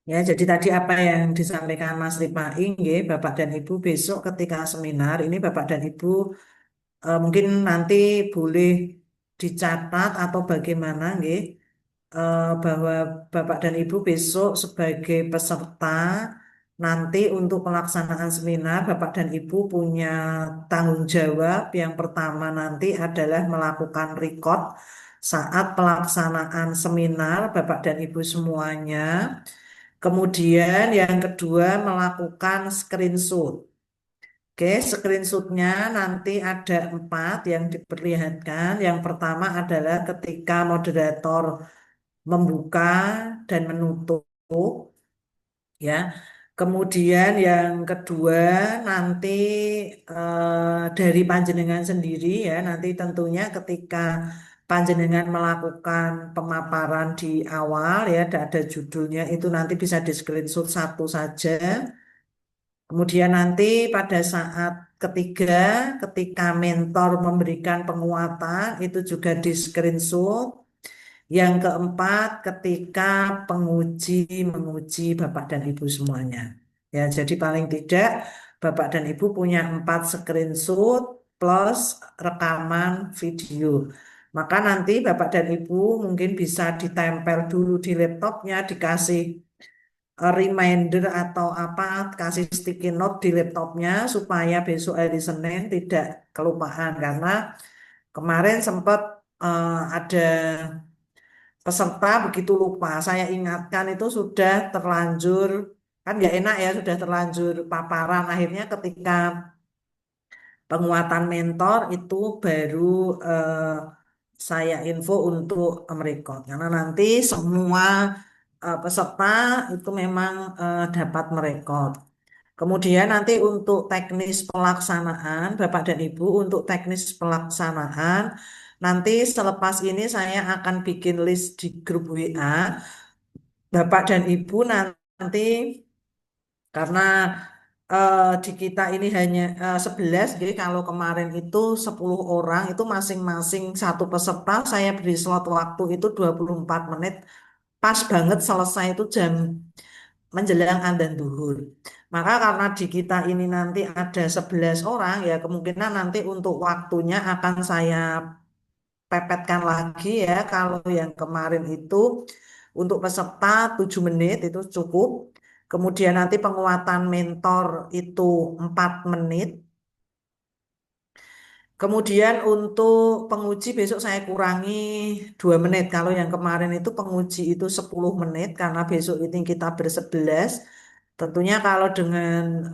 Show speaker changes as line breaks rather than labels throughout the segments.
Ya, jadi tadi apa yang disampaikan Mas Ripai, nggih, Bapak dan Ibu besok ketika seminar ini Bapak dan Ibu mungkin nanti boleh dicatat atau bagaimana, nggih, bahwa Bapak dan Ibu besok sebagai peserta nanti untuk pelaksanaan seminar Bapak dan Ibu punya tanggung jawab yang pertama nanti adalah melakukan record saat pelaksanaan seminar Bapak dan Ibu semuanya. Kemudian yang kedua melakukan screenshot. Oke, screenshotnya nanti ada 4 yang diperlihatkan. Yang pertama adalah ketika moderator membuka dan menutup, ya. Kemudian yang kedua nanti dari panjenengan sendiri ya, nanti tentunya ketika panjenengan melakukan pemaparan di awal ya, ada judulnya itu nanti bisa di screenshot satu saja. Kemudian nanti pada saat ketiga, ketika mentor memberikan penguatan, itu juga di screenshot. Yang keempat, ketika penguji menguji Bapak dan Ibu semuanya. Ya, jadi paling tidak Bapak dan Ibu punya 4 screenshot plus rekaman video. Maka nanti Bapak dan Ibu mungkin bisa ditempel dulu di laptopnya, dikasih reminder atau apa, kasih sticky note di laptopnya supaya besok hari Senin tidak kelupaan. Karena kemarin sempat ada peserta begitu lupa. Saya ingatkan itu sudah terlanjur, kan nggak enak ya, sudah terlanjur paparan. Akhirnya ketika penguatan mentor itu baru saya info untuk merekod. Karena nanti semua peserta itu memang dapat merekod. Kemudian nanti untuk teknis pelaksanaan, Bapak dan Ibu, untuk teknis pelaksanaan, nanti selepas ini saya akan bikin list di grup WA. Bapak dan Ibu nanti karena di kita ini hanya 11, jadi kalau kemarin itu 10 orang, itu masing-masing satu peserta, saya beri slot waktu itu 24 menit, pas banget selesai itu jam menjelang adzan zuhur. Maka karena di kita ini nanti ada 11 orang, ya kemungkinan nanti untuk waktunya akan saya pepetkan lagi ya. Kalau yang kemarin itu untuk peserta 7 menit itu cukup. Kemudian nanti penguatan mentor itu 4 menit. Kemudian untuk penguji besok saya kurangi 2 menit. Kalau yang kemarin itu penguji itu 10 menit karena besok ini kita bersebelas. Tentunya kalau dengan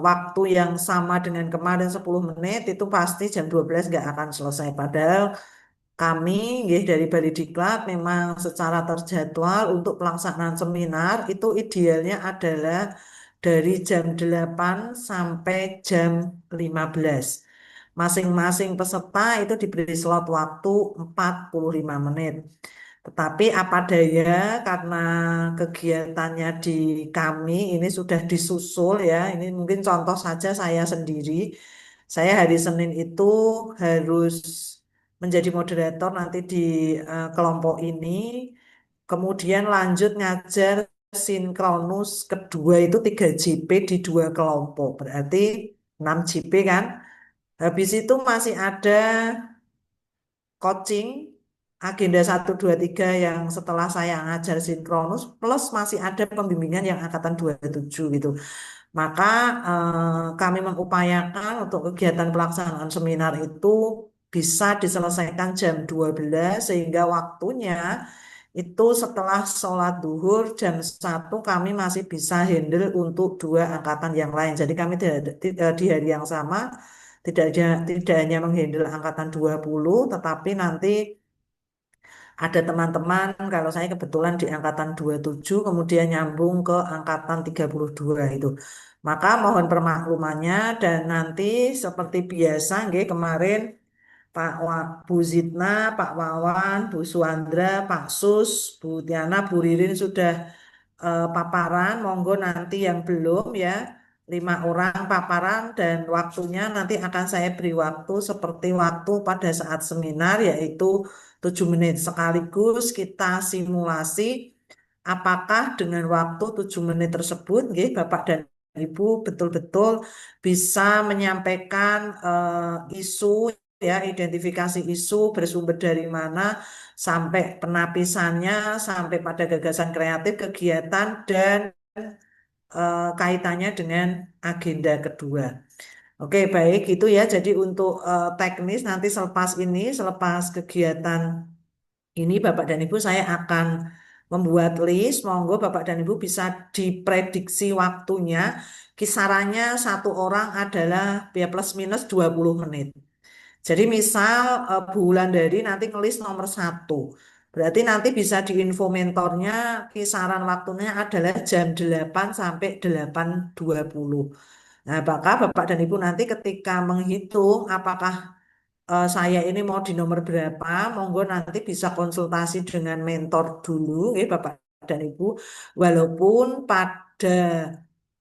waktu yang sama dengan kemarin 10 menit itu pasti jam 12 nggak akan selesai. Padahal kami nggih, dari Bali Diklat memang secara terjadwal untuk pelaksanaan seminar itu idealnya adalah dari jam 8 sampai jam 15. Masing-masing peserta itu diberi slot waktu 45 menit. Tetapi apa daya karena kegiatannya di kami ini sudah disusul ya. Ini mungkin contoh saja saya sendiri. Saya hari Senin itu harus menjadi moderator nanti di kelompok ini. Kemudian lanjut ngajar sinkronus kedua itu 3 JP di 2 kelompok. Berarti 6 JP kan. Habis itu masih ada coaching agenda 1, 2, 3 yang setelah saya ngajar sinkronus plus masih ada pembimbingan yang angkatan 27 gitu. Maka kami mengupayakan untuk kegiatan pelaksanaan seminar itu bisa diselesaikan jam 12 sehingga waktunya itu setelah sholat duhur jam 1 kami masih bisa handle untuk 2 angkatan yang lain. Jadi kami di hari yang sama tidak hanya menghandle angkatan 20, tetapi nanti ada teman-teman, kalau saya kebetulan di angkatan 27, kemudian nyambung ke angkatan 32 itu. Maka mohon permaklumannya dan nanti seperti biasa, nggih, kemarin Bu Zitna, Pak Wawan, Bu Suandra, Pak Sus, Bu Tiana, Bu Ririn sudah paparan. Monggo nanti yang belum ya, 5 orang paparan dan waktunya nanti akan saya beri waktu seperti waktu pada saat seminar yaitu 7 menit sekaligus kita simulasi apakah dengan waktu 7 menit tersebut, nggih, Bapak dan Ibu betul-betul bisa menyampaikan isu, ya, identifikasi isu bersumber dari mana sampai penapisannya, sampai pada gagasan kreatif, kegiatan, dan kaitannya dengan agenda kedua. Oke, baik itu ya. Jadi untuk teknis nanti selepas ini, selepas kegiatan ini Bapak dan Ibu saya akan membuat list. Monggo Bapak dan Ibu bisa diprediksi waktunya. Kisarannya satu orang adalah ya plus minus 20 menit. Jadi misal bulan dari nanti ngelis nomor satu. Berarti nanti bisa di info mentornya kisaran waktunya adalah jam 8 sampai 8.20. Nah, maka Bapak dan Ibu nanti ketika menghitung apakah saya ini mau di nomor berapa, monggo nanti bisa konsultasi dengan mentor dulu, ya Bapak dan Ibu. Walaupun pada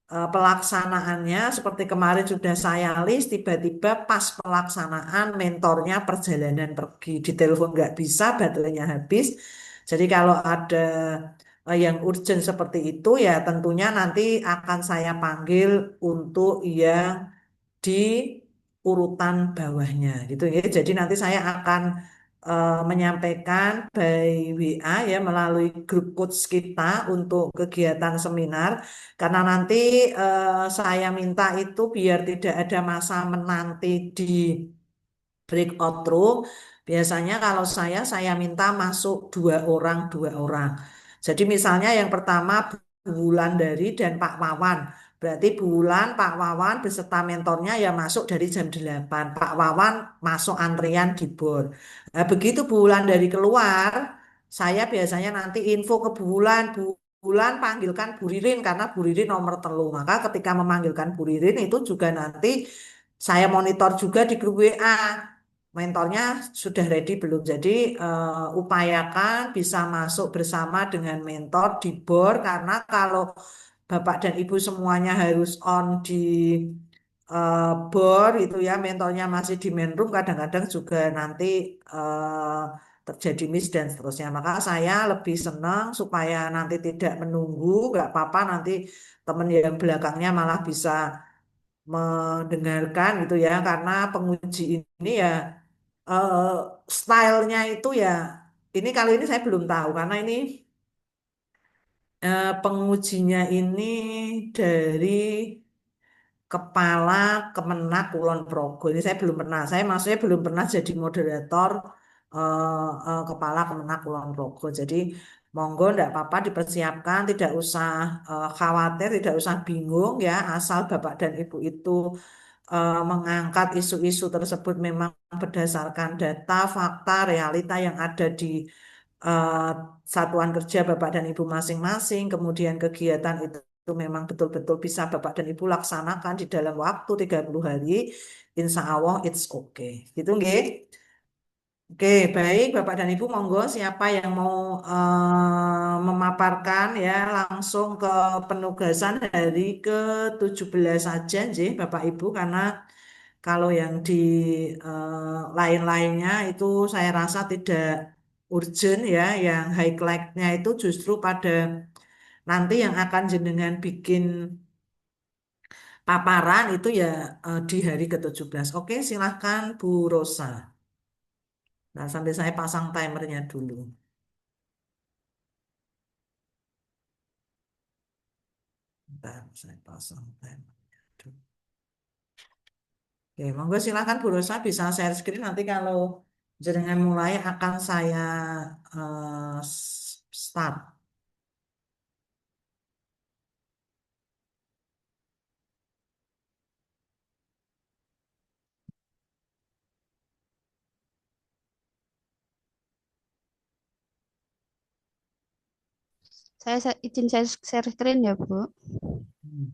pelaksanaannya seperti kemarin sudah saya list, tiba-tiba pas pelaksanaan mentornya perjalanan pergi, di telepon nggak bisa, baterainya habis. Jadi kalau ada yang urgent seperti itu, ya tentunya nanti akan saya panggil untuk yang di urutan bawahnya gitu ya. Jadi nanti saya akan menyampaikan by WA ya melalui grup coach kita untuk kegiatan seminar karena nanti saya minta itu biar tidak ada masa menanti di breakout room. Biasanya kalau saya minta masuk dua orang. Jadi misalnya yang pertama Bulan dari dan Pak Wawan. Berarti Bulan, Pak Wawan beserta mentornya ya masuk dari jam 8. Pak Wawan masuk antrian di BOR. Nah, begitu Bulan dari keluar, saya biasanya nanti info ke Bulan, Bulan panggilkan Bu Ririn karena Bu Ririn nomor telu. Maka ketika memanggilkan Bu Ririn itu juga nanti saya monitor juga di grup WA. Mentornya sudah ready belum? Jadi upayakan bisa masuk bersama dengan mentor di BOR karena kalau Bapak dan Ibu semuanya harus on di BOR itu ya, mentornya masih di main room kadang-kadang juga nanti eh, terjadi miss dan seterusnya. Maka saya lebih senang supaya nanti tidak menunggu, nggak apa-apa nanti teman yang belakangnya malah bisa mendengarkan gitu ya karena penguji ini ya eh, stylenya itu ya ini kali ini saya belum tahu karena ini pengujinya ini dari Kepala Kemenak Kulon Progo. Ini saya belum pernah. Saya maksudnya belum pernah jadi moderator Kepala Kemenak Kulon Progo. Jadi monggo ndak apa-apa dipersiapkan, tidak usah khawatir, tidak usah bingung ya. Asal Bapak dan Ibu itu mengangkat isu-isu tersebut memang berdasarkan data, fakta, realita yang ada di eh, satuan kerja Bapak dan Ibu masing-masing, kemudian kegiatan itu memang betul-betul bisa Bapak dan Ibu laksanakan di dalam waktu 30 hari, insya Allah it's okay. Gitu nggih? Oke, baik Bapak dan Ibu, monggo siapa yang mau memaparkan ya langsung ke penugasan hari ke-17 saja, nggih, Bapak Ibu, karena kalau yang di lain-lainnya itu saya rasa tidak urgent ya, yang highlight-nya itu justru pada nanti yang akan jenengan bikin paparan itu ya di hari ke-17. Oke, silahkan Bu Rosa. Nah, sambil saya pasang timernya dulu. Bentar, saya pasang timernya dulu. Oke, monggo silahkan Bu Rosa bisa share screen nanti kalau jenengan mulai akan saya start.
Izin saya share screen ya, Bu.
Hmm.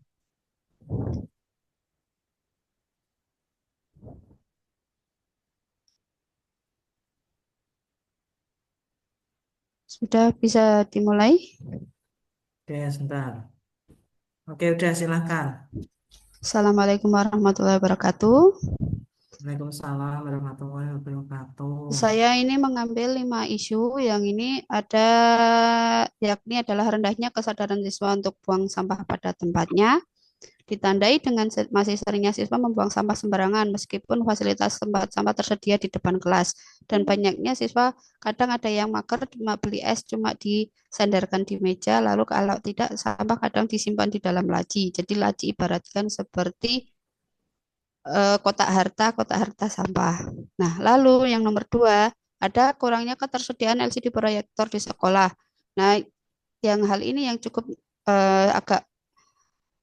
Sudah bisa dimulai.
Oke, sebentar. Oke, udah silahkan.
Assalamualaikum warahmatullahi wabarakatuh.
Waalaikumsalam warahmatullahi wabarakatuh.
Saya ini mengambil 5 isu yang ini ada yakni adalah rendahnya kesadaran siswa untuk buang sampah pada tempatnya, ditandai dengan masih seringnya siswa membuang sampah sembarangan meskipun fasilitas tempat sampah tersedia di depan kelas, dan banyaknya siswa kadang ada yang mager cuma beli es cuma disandarkan di meja, lalu kalau tidak sampah kadang disimpan di dalam laci. Jadi laci ibaratkan seperti kotak harta sampah. Nah, lalu yang nomor 2, ada kurangnya ketersediaan LCD proyektor di sekolah. Nah, yang hal ini yang cukup agak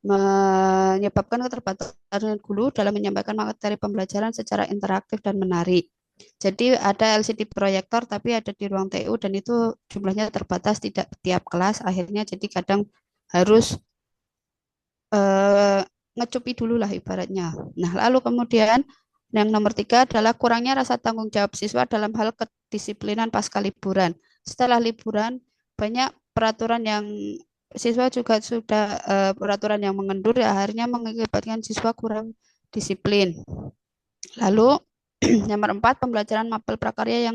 menyebabkan keterbatasan guru dalam menyampaikan materi pembelajaran secara interaktif dan menarik. Jadi ada LCD proyektor tapi ada di ruang TU dan itu jumlahnya terbatas tidak tiap kelas. Akhirnya jadi kadang harus eh, ngecupi dulu lah ibaratnya. Nah, lalu kemudian yang nomor 3 adalah kurangnya rasa tanggung jawab siswa dalam hal kedisiplinan pasca liburan. Setelah liburan, banyak peraturan yang siswa juga sudah peraturan yang mengendur, ya, akhirnya mengakibatkan siswa kurang disiplin. Lalu yang nomor 4, pembelajaran mapel prakarya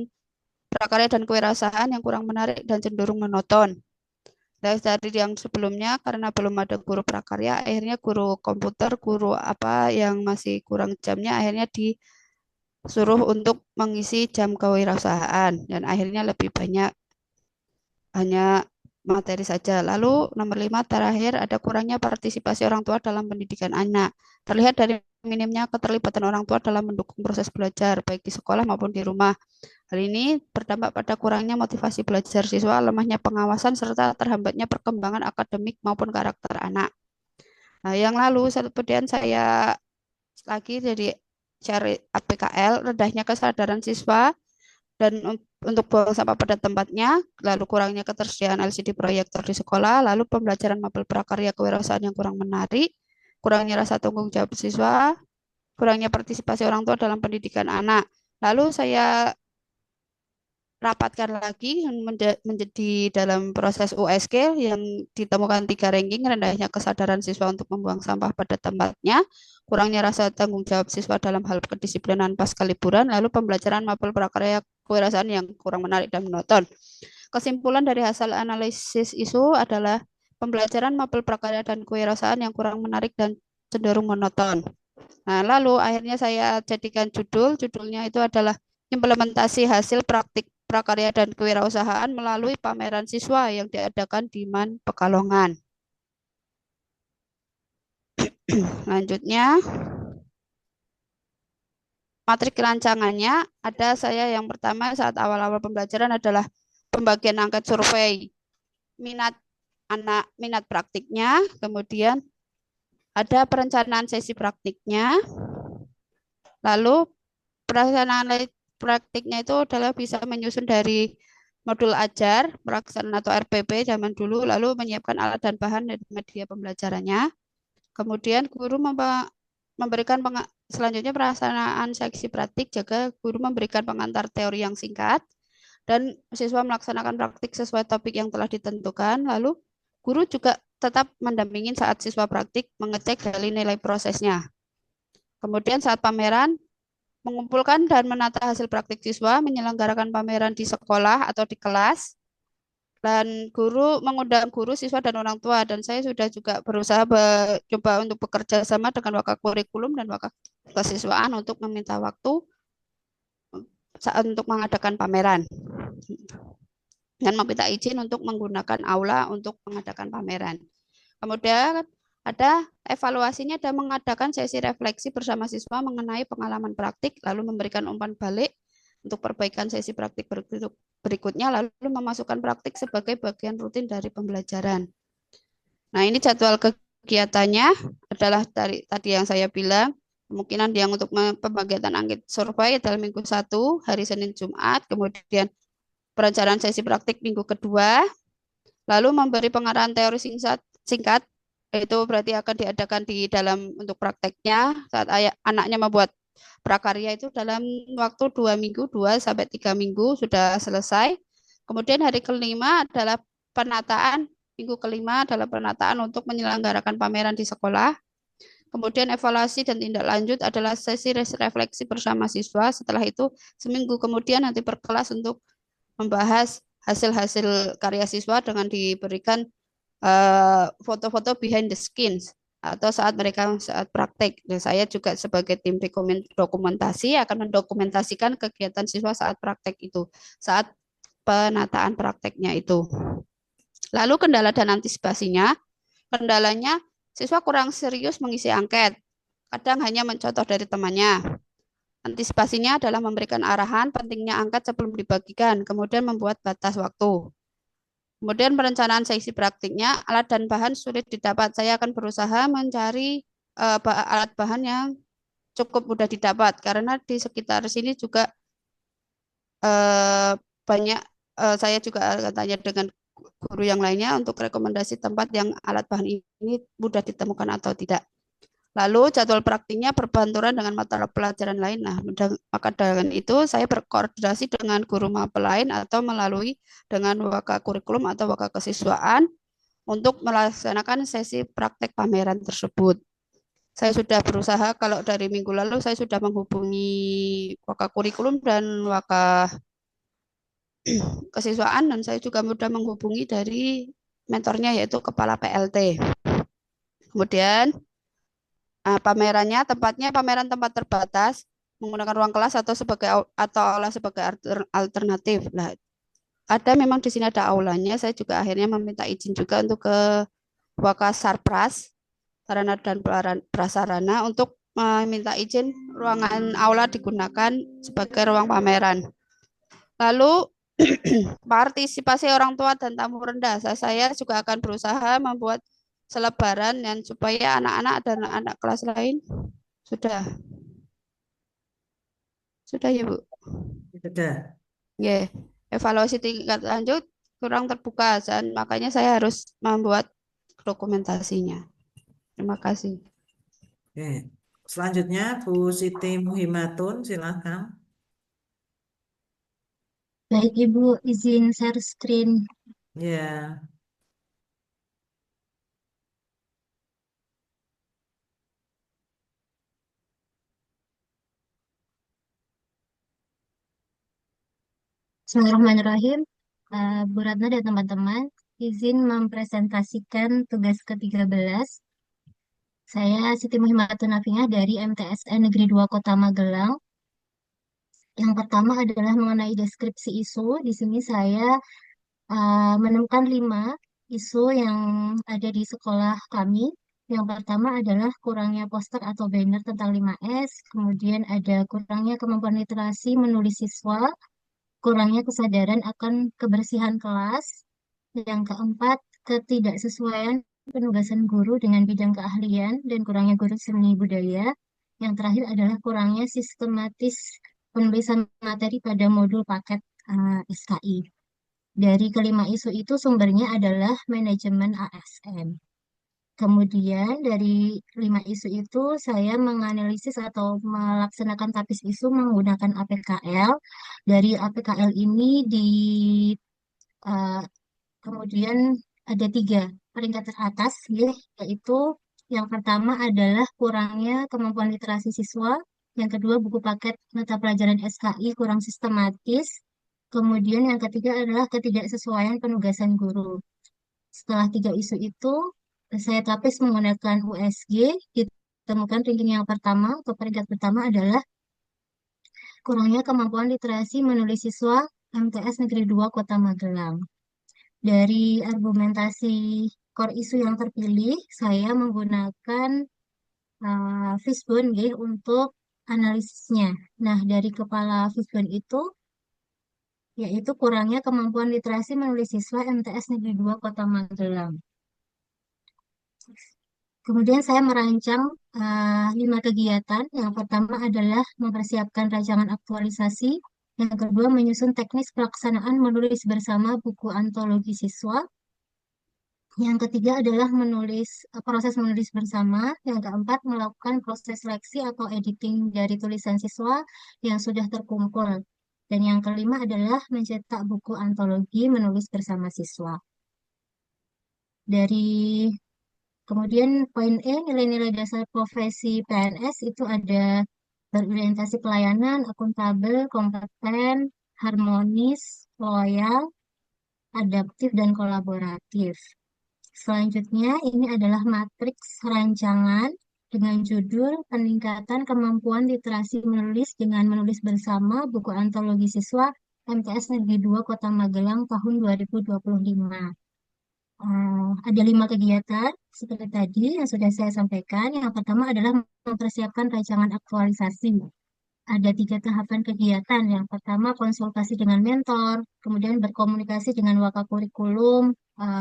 dan kewirausahaan yang kurang menarik dan cenderung monoton. Dari yang sebelumnya karena belum ada guru prakarya, akhirnya guru komputer, guru apa yang masih kurang jamnya akhirnya disuruh untuk mengisi jam kewirausahaan dan akhirnya lebih banyak hanya materi saja. Lalu nomor 5 terakhir ada kurangnya partisipasi orang tua dalam pendidikan anak. Terlihat dari minimnya keterlibatan orang tua dalam mendukung proses belajar baik di sekolah maupun di rumah. Hal ini berdampak pada kurangnya motivasi belajar siswa, lemahnya pengawasan, serta terhambatnya perkembangan akademik maupun karakter anak. Nah, yang lalu kemudian saya lagi dari cari APKL, rendahnya kesadaran siswa dan untuk buang sampah pada tempatnya, lalu kurangnya ketersediaan LCD proyektor di sekolah, lalu pembelajaran mapel prakarya kewirausahaan yang kurang menarik, kurangnya rasa tanggung jawab siswa, kurangnya partisipasi orang tua dalam pendidikan anak. Lalu saya rapatkan lagi menjadi dalam proses USG yang ditemukan 3 ranking: rendahnya kesadaran siswa untuk membuang sampah pada tempatnya, kurangnya rasa tanggung jawab siswa dalam hal kedisiplinan pasca liburan, lalu pembelajaran mapel prakarya kewirausahaan yang kurang menarik dan monoton. Kesimpulan dari hasil analisis isu adalah pembelajaran mapel prakarya dan kewirausahaan yang kurang menarik dan cenderung monoton. Nah, lalu akhirnya saya jadikan judulnya itu adalah implementasi hasil praktik prakarya dan kewirausahaan melalui pameran siswa yang diadakan di MAN Pekalongan. Lanjutnya, materi kerancangannya ada saya yang pertama saat awal-awal pembelajaran adalah pembagian angket survei minat minat praktiknya, kemudian ada perencanaan sesi praktiknya, lalu perencanaan praktiknya itu adalah bisa menyusun dari modul ajar, pelaksanaan atau RPP zaman dulu, lalu menyiapkan alat dan bahan dan media pembelajarannya. Kemudian guru memberikan selanjutnya pelaksanaan seksi praktik, juga guru memberikan pengantar teori yang singkat, dan siswa melaksanakan praktik sesuai topik yang telah ditentukan. Lalu guru juga tetap mendampingi saat siswa praktik, mengecek nilai prosesnya. Kemudian saat pameran, mengumpulkan dan menata hasil praktik siswa, menyelenggarakan pameran di sekolah atau di kelas, dan guru mengundang guru, siswa, dan orang tua. Dan saya sudah juga berusaha coba untuk bekerja sama dengan wakil kurikulum dan wakil kesiswaan untuk meminta waktu saat untuk mengadakan pameran dan meminta izin untuk menggunakan aula untuk mengadakan pameran. Kemudian ada evaluasinya dan mengadakan sesi refleksi bersama siswa mengenai pengalaman praktik, lalu memberikan umpan balik untuk perbaikan sesi praktik berikutnya, lalu memasukkan praktik sebagai bagian rutin dari pembelajaran. Nah, ini jadwal kegiatannya adalah dari tadi yang saya bilang, kemungkinan yang untuk pembagian angket survei adalah minggu 1, hari Senin Jumat, kemudian perencanaan sesi praktik minggu kedua, lalu memberi pengarahan teori singkat, itu berarti akan diadakan di dalam untuk prakteknya saat anaknya membuat prakarya itu dalam waktu 2 minggu, 2 sampai 3 minggu sudah selesai. Kemudian hari kelima adalah penataan, minggu kelima adalah penataan untuk menyelenggarakan pameran di sekolah. Kemudian evaluasi dan tindak lanjut adalah sesi refleksi bersama siswa. Setelah itu seminggu kemudian nanti per kelas untuk membahas hasil-hasil karya siswa dengan diberikan foto-foto behind the scenes atau saat praktek. Dan saya juga sebagai tim dokumentasi akan mendokumentasikan kegiatan siswa saat praktek itu, saat penataan prakteknya itu. Lalu kendala dan antisipasinya, kendalanya siswa kurang serius mengisi angket, kadang hanya mencontoh dari temannya. Antisipasinya adalah memberikan arahan pentingnya angket sebelum dibagikan, kemudian membuat batas waktu. Kemudian perencanaan sesi praktiknya, alat dan bahan sulit didapat. Saya akan berusaha mencari alat bahan yang cukup mudah didapat karena di sekitar sini juga eh, banyak. Saya juga akan tanya dengan guru yang lainnya untuk rekomendasi tempat yang alat bahan ini mudah ditemukan atau tidak. Lalu jadwal praktiknya berbenturan dengan mata pelajaran lain. Nah, maka dengan itu saya berkoordinasi dengan guru mapel lain atau melalui dengan waka kurikulum atau waka kesiswaan untuk melaksanakan sesi praktek pameran tersebut. Saya sudah berusaha, kalau dari minggu lalu saya sudah menghubungi waka kurikulum dan waka kesiswaan dan saya juga sudah menghubungi dari mentornya yaitu kepala PLT. Kemudian pamerannya, tempatnya pameran tempat terbatas, menggunakan ruang kelas atau aula sebagai alternatif. Nah, ada memang di sini ada aulanya. Saya juga akhirnya meminta izin juga untuk ke Wakasarpras, sarana dan prasarana untuk meminta izin ruangan aula digunakan sebagai ruang pameran. Lalu partisipasi orang tua dan tamu rendah. Saya juga akan berusaha membuat selebaran dan supaya anak-anak dan anak kelas lain sudah sudah ya Bu.
Sudah.
Ya, evaluasi tingkat lanjut kurang terbuka dan makanya saya harus membuat dokumentasinya. Terima kasih.
Oke. Selanjutnya Bu Siti Muhimatun, silakan.
Baik, Ibu, izin share screen.
Ya,
Bismillahirrahmanirrahim. Bu Ratna dan teman-teman, izin mempresentasikan tugas ke-13. Saya Siti Muhimatun Afingah dari MTSN Negeri 2 Kota Magelang. Yang pertama adalah mengenai deskripsi isu. Di sini saya menemukan 5 isu yang ada di sekolah kami. Yang pertama adalah kurangnya poster atau banner tentang 5S, kemudian ada kurangnya kemampuan literasi menulis siswa, kurangnya kesadaran akan kebersihan kelas. Yang keempat, ketidaksesuaian penugasan guru dengan bidang keahlian dan kurangnya guru seni budaya. Yang terakhir adalah kurangnya sistematis penulisan materi pada modul paket SKI. Dari kelima isu itu sumbernya adalah manajemen ASN. Kemudian dari 5 isu itu saya menganalisis atau melaksanakan tapis isu menggunakan APKL. Dari APKL ini eh, kemudian ada 3 peringkat teratas, ya, yaitu yang pertama adalah kurangnya kemampuan literasi siswa, yang kedua buku paket mata pelajaran SKI kurang sistematis, kemudian yang ketiga adalah ketidaksesuaian penugasan guru. Setelah 3 isu itu, saya tapis menggunakan USG, ditemukan ranking yang pertama atau peringkat pertama adalah kurangnya kemampuan literasi menulis siswa MTS Negeri 2 Kota Magelang. Dari argumentasi core isu yang terpilih, saya menggunakan Fishbone ya, untuk analisisnya. Nah, dari kepala Fishbone itu, yaitu kurangnya kemampuan literasi menulis siswa MTS Negeri 2 Kota Magelang. Kemudian saya merancang 5 kegiatan. Yang pertama adalah mempersiapkan rancangan aktualisasi. Yang kedua, menyusun teknis pelaksanaan menulis bersama buku antologi siswa. Yang ketiga adalah proses menulis bersama. Yang keempat, melakukan proses seleksi atau editing dari tulisan siswa yang sudah terkumpul. Dan yang kelima adalah mencetak buku antologi menulis bersama siswa. Dari Kemudian poin E, nilai-nilai dasar profesi PNS itu ada berorientasi pelayanan, akuntabel, kompeten, harmonis, loyal, adaptif, dan kolaboratif. Selanjutnya, ini adalah matriks rancangan dengan judul Peningkatan Kemampuan Literasi Menulis dengan Menulis Bersama Buku Antologi Siswa MTS Negeri 2 Kota Magelang tahun 2025. Ada 5 kegiatan seperti tadi yang sudah saya sampaikan. Yang pertama adalah mempersiapkan rancangan aktualisasi. Ada 3 tahapan kegiatan. Yang pertama konsultasi dengan mentor, kemudian berkomunikasi dengan wakakurikulum,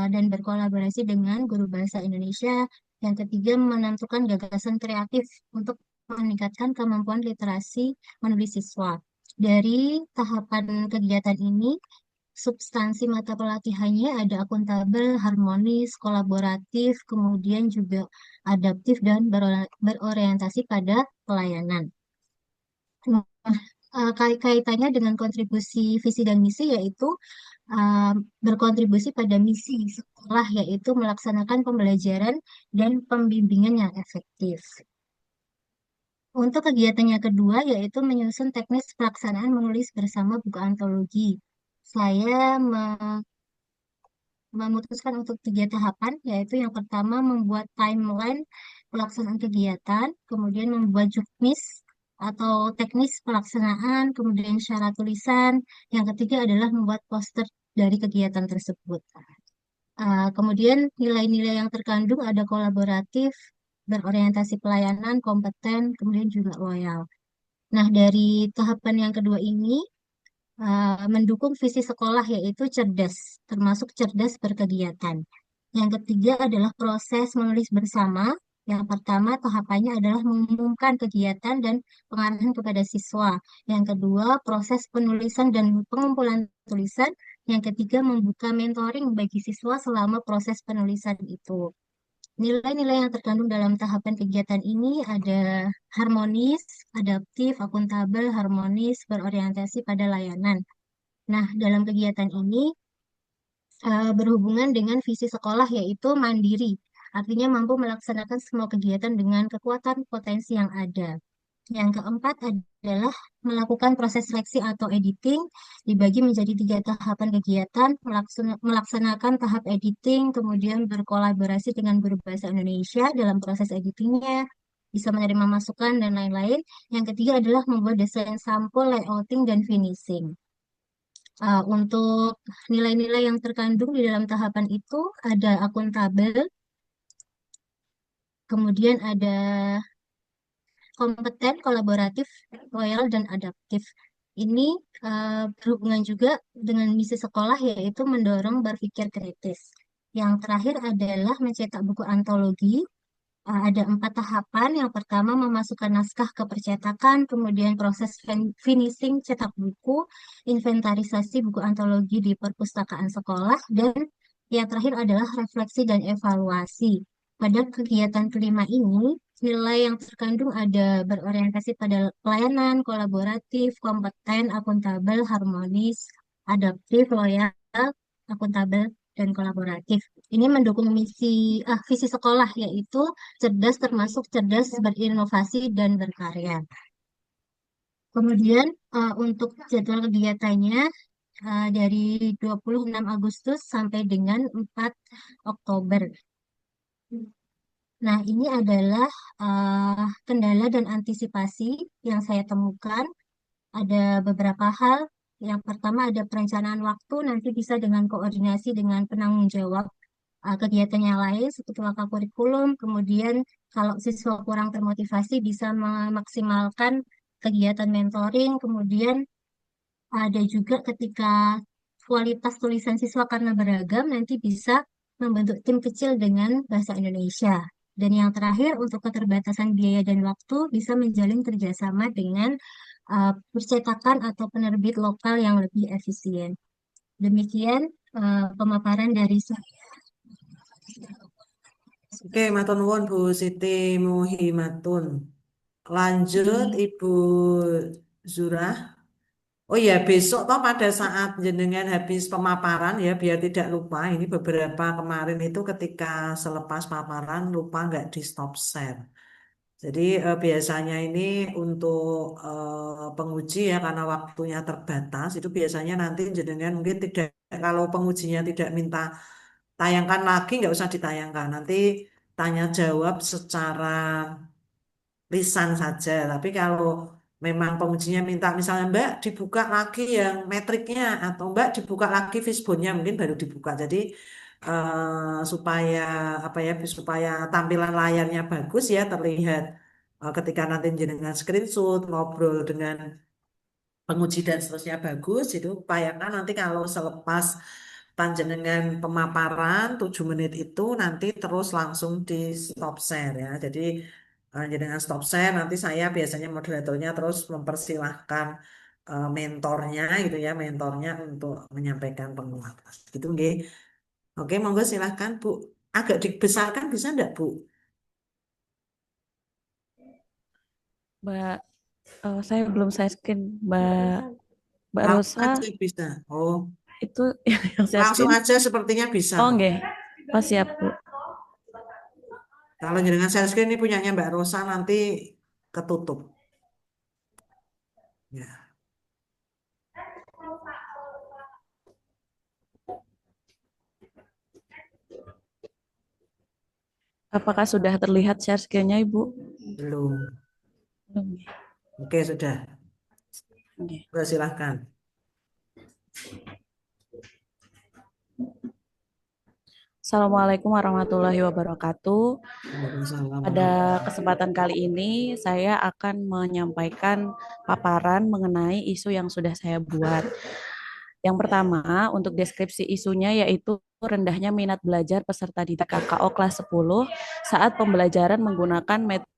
dan berkolaborasi dengan guru bahasa Indonesia. Yang ketiga menentukan gagasan kreatif untuk meningkatkan kemampuan literasi menulis siswa. Dari tahapan kegiatan ini, substansi mata pelatihannya ada akuntabel, harmonis, kolaboratif, kemudian juga adaptif dan berorientasi pada pelayanan. Nah, kaitannya dengan kontribusi visi dan misi yaitu uh, berkontribusi pada misi sekolah yaitu melaksanakan pembelajaran dan pembimbingan yang efektif. Untuk kegiatan yang kedua yaitu menyusun teknis pelaksanaan menulis bersama buku antologi. Saya memutuskan untuk 3 tahapan, yaitu yang pertama membuat timeline pelaksanaan kegiatan, kemudian membuat juknis atau teknis pelaksanaan, kemudian syarat tulisan, yang ketiga adalah membuat poster dari kegiatan tersebut. Kemudian nilai-nilai yang terkandung ada kolaboratif, berorientasi pelayanan, kompeten, kemudian juga loyal. Nah, dari tahapan yang kedua ini, mendukung visi sekolah yaitu cerdas, termasuk cerdas berkegiatan. Yang ketiga adalah proses menulis bersama. Yang pertama tahapannya adalah mengumumkan kegiatan dan pengarahan kepada siswa. Yang kedua proses penulisan dan pengumpulan tulisan. Yang ketiga membuka mentoring bagi siswa selama proses penulisan itu. Nilai-nilai yang terkandung dalam tahapan kegiatan ini ada harmonis, adaptif, akuntabel, harmonis, berorientasi pada layanan. Nah, dalam kegiatan ini berhubungan dengan visi sekolah yaitu mandiri, artinya mampu melaksanakan semua kegiatan dengan kekuatan potensi yang ada. Yang keempat adalah melakukan proses seleksi atau editing, dibagi menjadi 3 tahapan kegiatan, melaksanakan tahap editing, kemudian berkolaborasi dengan guru bahasa Indonesia dalam proses editingnya, bisa menerima masukan, dan lain-lain. Yang ketiga adalah membuat desain sampul, layouting, dan finishing. Untuk nilai-nilai yang terkandung di dalam tahapan itu ada akuntabel, kemudian ada kompeten, kolaboratif, loyal, dan adaptif. Ini berhubungan juga dengan misi sekolah yaitu mendorong berpikir kritis. Yang terakhir adalah mencetak buku antologi. Ada 4 tahapan. Yang pertama memasukkan naskah ke percetakan, kemudian proses finishing cetak buku, inventarisasi buku antologi di perpustakaan sekolah, dan yang terakhir adalah refleksi dan evaluasi. Pada kegiatan kelima ini, nilai yang terkandung ada berorientasi pada pelayanan, kolaboratif, kompeten, akuntabel, harmonis, adaptif, loyal, akuntabel, dan kolaboratif. Ini mendukung visi sekolah yaitu cerdas termasuk cerdas berinovasi dan berkarya. Kemudian untuk jadwal kegiatannya dari 26 Agustus sampai dengan 4 Oktober. Nah, ini adalah kendala dan antisipasi yang saya temukan. Ada beberapa hal. Yang pertama ada perencanaan waktu, nanti bisa dengan koordinasi dengan penanggung jawab kegiatan yang lain seperti wakil kurikulum. Kemudian kalau siswa kurang termotivasi bisa memaksimalkan kegiatan mentoring. Kemudian ada juga ketika kualitas tulisan siswa karena beragam, nanti bisa membentuk tim kecil dengan bahasa Indonesia. Dan yang terakhir, untuk keterbatasan biaya dan waktu, bisa menjalin kerjasama dengan percetakan atau penerbit lokal yang lebih efisien. Demikian pemaparan dari saya.
Oke, matur nuwun Bu Siti Muhimatun. Lanjut
Di
Ibu Zurah. Oh ya, besok toh pada saat jenengan habis pemaparan ya, biar tidak lupa. Ini beberapa kemarin itu ketika selepas paparan lupa nggak di stop share. Jadi biasanya ini untuk penguji ya karena waktunya terbatas itu biasanya nanti jenengan mungkin tidak kalau pengujinya tidak minta tayangkan lagi nggak usah ditayangkan nanti tanya jawab secara lisan saja. Tapi kalau memang pengujinya minta misalnya Mbak dibuka lagi yang metriknya atau Mbak dibuka lagi fishbone-nya mungkin baru dibuka. Jadi supaya apa ya supaya tampilan layarnya bagus ya terlihat ketika nanti jenengan screenshot ngobrol dengan penguji dan seterusnya bagus itu upayakan nanti kalau selepas panjenengan pemaparan 7 menit itu nanti terus langsung di stop share ya jadi jenengan stop share nanti saya biasanya moderatornya terus mempersilahkan mentornya gitu ya mentornya untuk menyampaikan penguatan gitu nggih. Oke monggo silahkan Bu agak dibesarkan bisa enggak Bu.
Mbak, saya belum saya scan Mbak Mbak
Langsung
Rosa
aja bisa oh
itu yang saya
langsung
screen.
aja sepertinya bisa
Oh,
kok.
nggih. Oh, siap, Bu.
Kalau jenengan share screen ini punyanya Mbak Rosa nanti ketutup. Ya,
Apakah sudah terlihat share screen-nya, Ibu?
belum.
Belum.
Oke, sudah.
Nggih.
Silahkan.
Assalamualaikum warahmatullahi wabarakatuh.
Waalaikumsalam.
Pada kesempatan kali ini saya akan menyampaikan paparan mengenai isu yang sudah saya buat. Yang pertama, untuk deskripsi isunya yaitu rendahnya minat belajar peserta didik KKO kelas 10 saat pembelajaran menggunakan metode.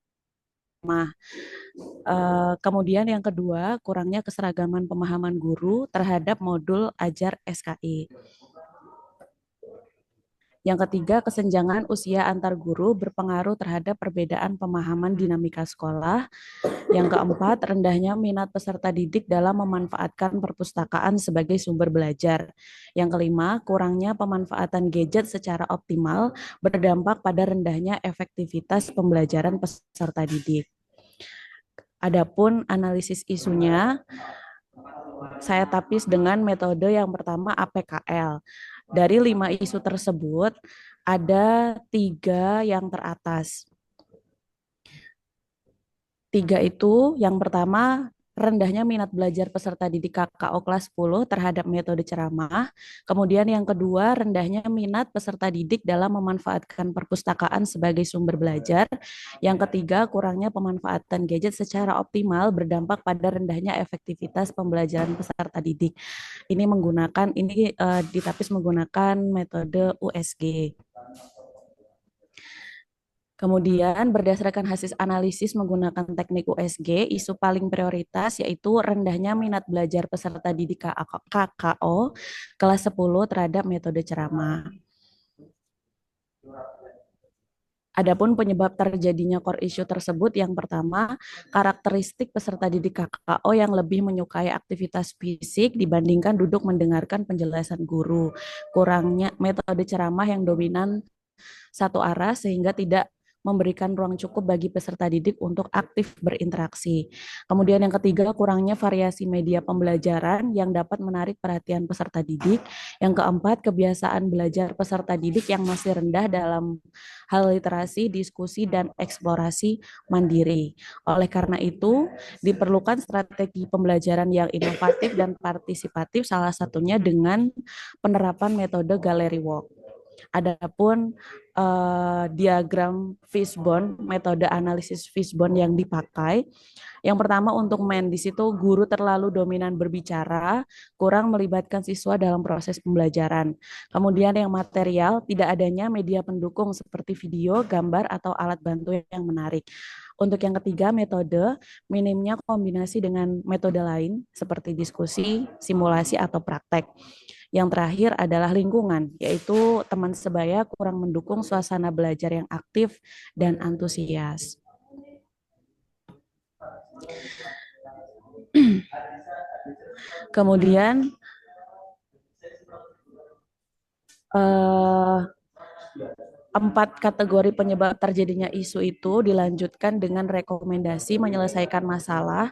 Kemudian yang kedua, kurangnya keseragaman pemahaman guru terhadap modul ajar SKI. Yang ketiga, kesenjangan usia antar guru berpengaruh terhadap perbedaan pemahaman dinamika sekolah. Yang keempat, rendahnya minat peserta didik dalam memanfaatkan perpustakaan sebagai sumber belajar. Yang kelima, kurangnya pemanfaatan gadget secara optimal berdampak pada rendahnya efektivitas pembelajaran peserta didik. Adapun analisis isunya, saya tapis dengan metode yang pertama APKL. Dari 5 isu tersebut, ada 3 yang teratas. 3 itu, yang pertama, rendahnya minat belajar peserta didik KKO kelas 10 terhadap metode ceramah. Kemudian yang kedua, rendahnya minat peserta didik dalam memanfaatkan perpustakaan sebagai sumber belajar. Yang ketiga, kurangnya pemanfaatan gadget secara optimal berdampak pada rendahnya efektivitas pembelajaran peserta didik. Ini ditapis menggunakan metode USG. Kemudian berdasarkan hasil analisis menggunakan teknik USG, isu paling prioritas yaitu rendahnya minat belajar peserta didik KKO kelas 10 terhadap metode ceramah. Adapun penyebab terjadinya core issue tersebut yang pertama, karakteristik peserta didik KKO yang lebih menyukai aktivitas fisik dibandingkan duduk mendengarkan penjelasan guru. Kurangnya metode ceramah yang dominan satu arah sehingga tidak memberikan ruang cukup bagi peserta didik untuk aktif berinteraksi. Kemudian yang ketiga, kurangnya variasi media pembelajaran yang dapat menarik perhatian peserta didik. Yang keempat, kebiasaan belajar peserta didik yang masih rendah dalam hal literasi, diskusi, dan eksplorasi mandiri. Oleh karena itu, diperlukan strategi pembelajaran yang inovatif dan partisipatif, salah satunya dengan penerapan metode gallery walk. Adapun diagram fishbone, metode analisis fishbone yang dipakai, yang pertama untuk di situ guru terlalu dominan berbicara, kurang melibatkan siswa dalam proses pembelajaran. Kemudian yang material, tidak adanya media pendukung seperti video, gambar, atau alat bantu yang menarik. Untuk yang ketiga, metode, minimnya kombinasi dengan metode lain seperti diskusi, simulasi, atau praktek. Yang terakhir adalah lingkungan, yaitu teman sebaya kurang mendukung suasana belajar yang aktif dan antusias. Kemudian eh, 4 kategori penyebab terjadinya isu itu dilanjutkan dengan rekomendasi menyelesaikan masalah,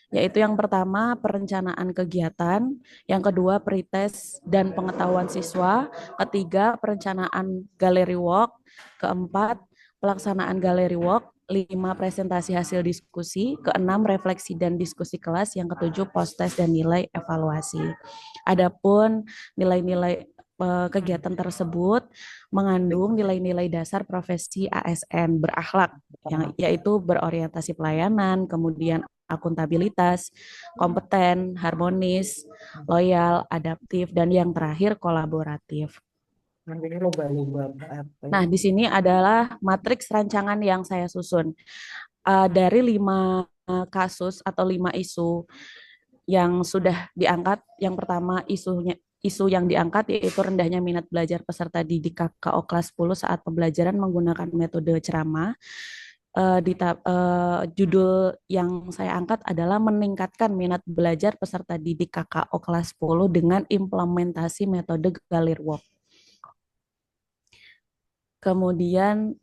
yaitu yang pertama perencanaan kegiatan, yang kedua pretest dan pengetahuan siswa, ketiga perencanaan gallery walk, keempat pelaksanaan gallery walk, 5 presentasi hasil diskusi, keenam refleksi dan diskusi kelas, yang ketujuh post test dan nilai evaluasi. Adapun nilai-nilai kegiatan tersebut mengandung nilai-nilai dasar profesi ASN berakhlak, yang yaitu berorientasi pelayanan, kemudian akuntabilitas, kompeten, harmonis, loyal, adaptif, dan yang terakhir kolaboratif.
Ini lomba-lomba apa
Nah, di sini adalah matriks rancangan yang saya susun. Dari 5 kasus atau 5 isu yang sudah diangkat, yang pertama isu yang diangkat yaitu rendahnya minat belajar peserta didik KKO kelas 10 saat pembelajaran menggunakan metode ceramah. Judul yang saya angkat adalah meningkatkan minat belajar peserta didik KKO kelas 10 dengan implementasi metode Gallery Walk. Kemudian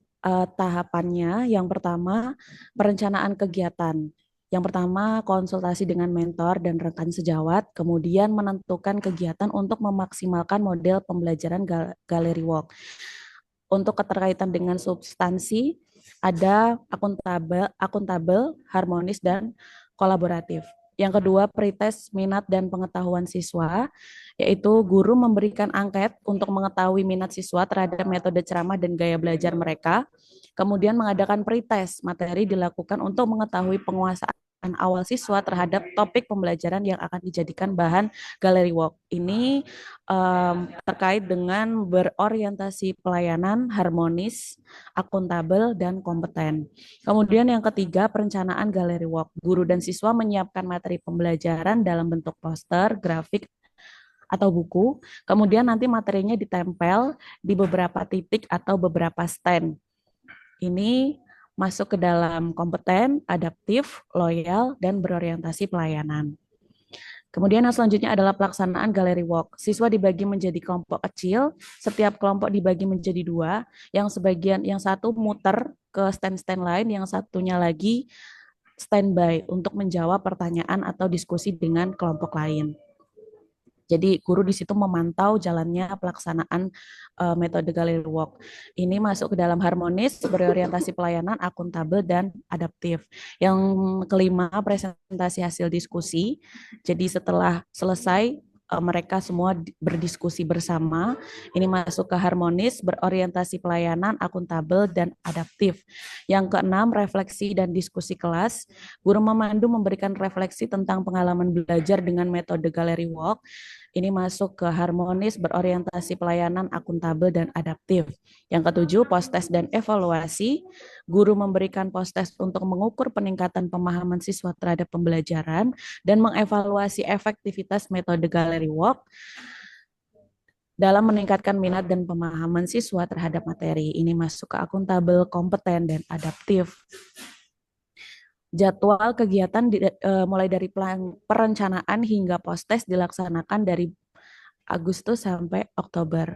tahapannya yang pertama perencanaan kegiatan. Yang pertama konsultasi dengan mentor dan rekan sejawat, kemudian menentukan kegiatan untuk memaksimalkan model pembelajaran Gallery Walk. Untuk keterkaitan dengan substansi ada akuntabel, harmonis dan kolaboratif. Yang kedua, pretest minat dan pengetahuan siswa, yaitu guru memberikan angket untuk mengetahui minat siswa terhadap metode ceramah dan gaya belajar mereka. Kemudian mengadakan pretest, materi dilakukan untuk mengetahui penguasaan awal siswa terhadap topik pembelajaran yang akan dijadikan bahan Gallery Walk. Ini terkait dengan berorientasi pelayanan, harmonis, akuntabel, dan kompeten. Kemudian yang ketiga, perencanaan Gallery Walk. Guru dan siswa menyiapkan materi pembelajaran dalam bentuk poster, grafik, atau buku. Kemudian nanti materinya ditempel di beberapa titik atau beberapa stand. Ini masuk ke dalam kompeten, adaptif, loyal, dan berorientasi pelayanan. Kemudian yang selanjutnya adalah pelaksanaan Gallery Walk. Siswa dibagi menjadi kelompok kecil, setiap kelompok dibagi menjadi 2, yang satu muter ke stand-stand lain, yang satunya lagi standby untuk menjawab pertanyaan atau diskusi dengan kelompok lain. Jadi guru di situ memantau jalannya pelaksanaan metode Gallery Walk. Ini masuk ke dalam harmonis, berorientasi pelayanan, akuntabel, dan adaptif. Yang kelima, presentasi hasil diskusi. Jadi setelah selesai mereka semua berdiskusi bersama. Ini masuk ke harmonis, berorientasi pelayanan, akuntabel, dan adaptif. Yang keenam, refleksi dan diskusi kelas. Guru memandu memberikan refleksi tentang pengalaman belajar dengan metode Gallery Walk. Ini masuk ke harmonis, berorientasi pelayanan, akuntabel, dan adaptif. Yang ketujuh, post-test dan evaluasi. Guru memberikan post-test untuk mengukur peningkatan pemahaman siswa terhadap pembelajaran dan mengevaluasi efektivitas metode Gallery Walk dalam meningkatkan minat dan pemahaman siswa terhadap materi. Ini masuk ke akuntabel, kompeten, dan adaptif. Jadwal kegiatan mulai dari perencanaan hingga post-test dilaksanakan dari Agustus sampai Oktober.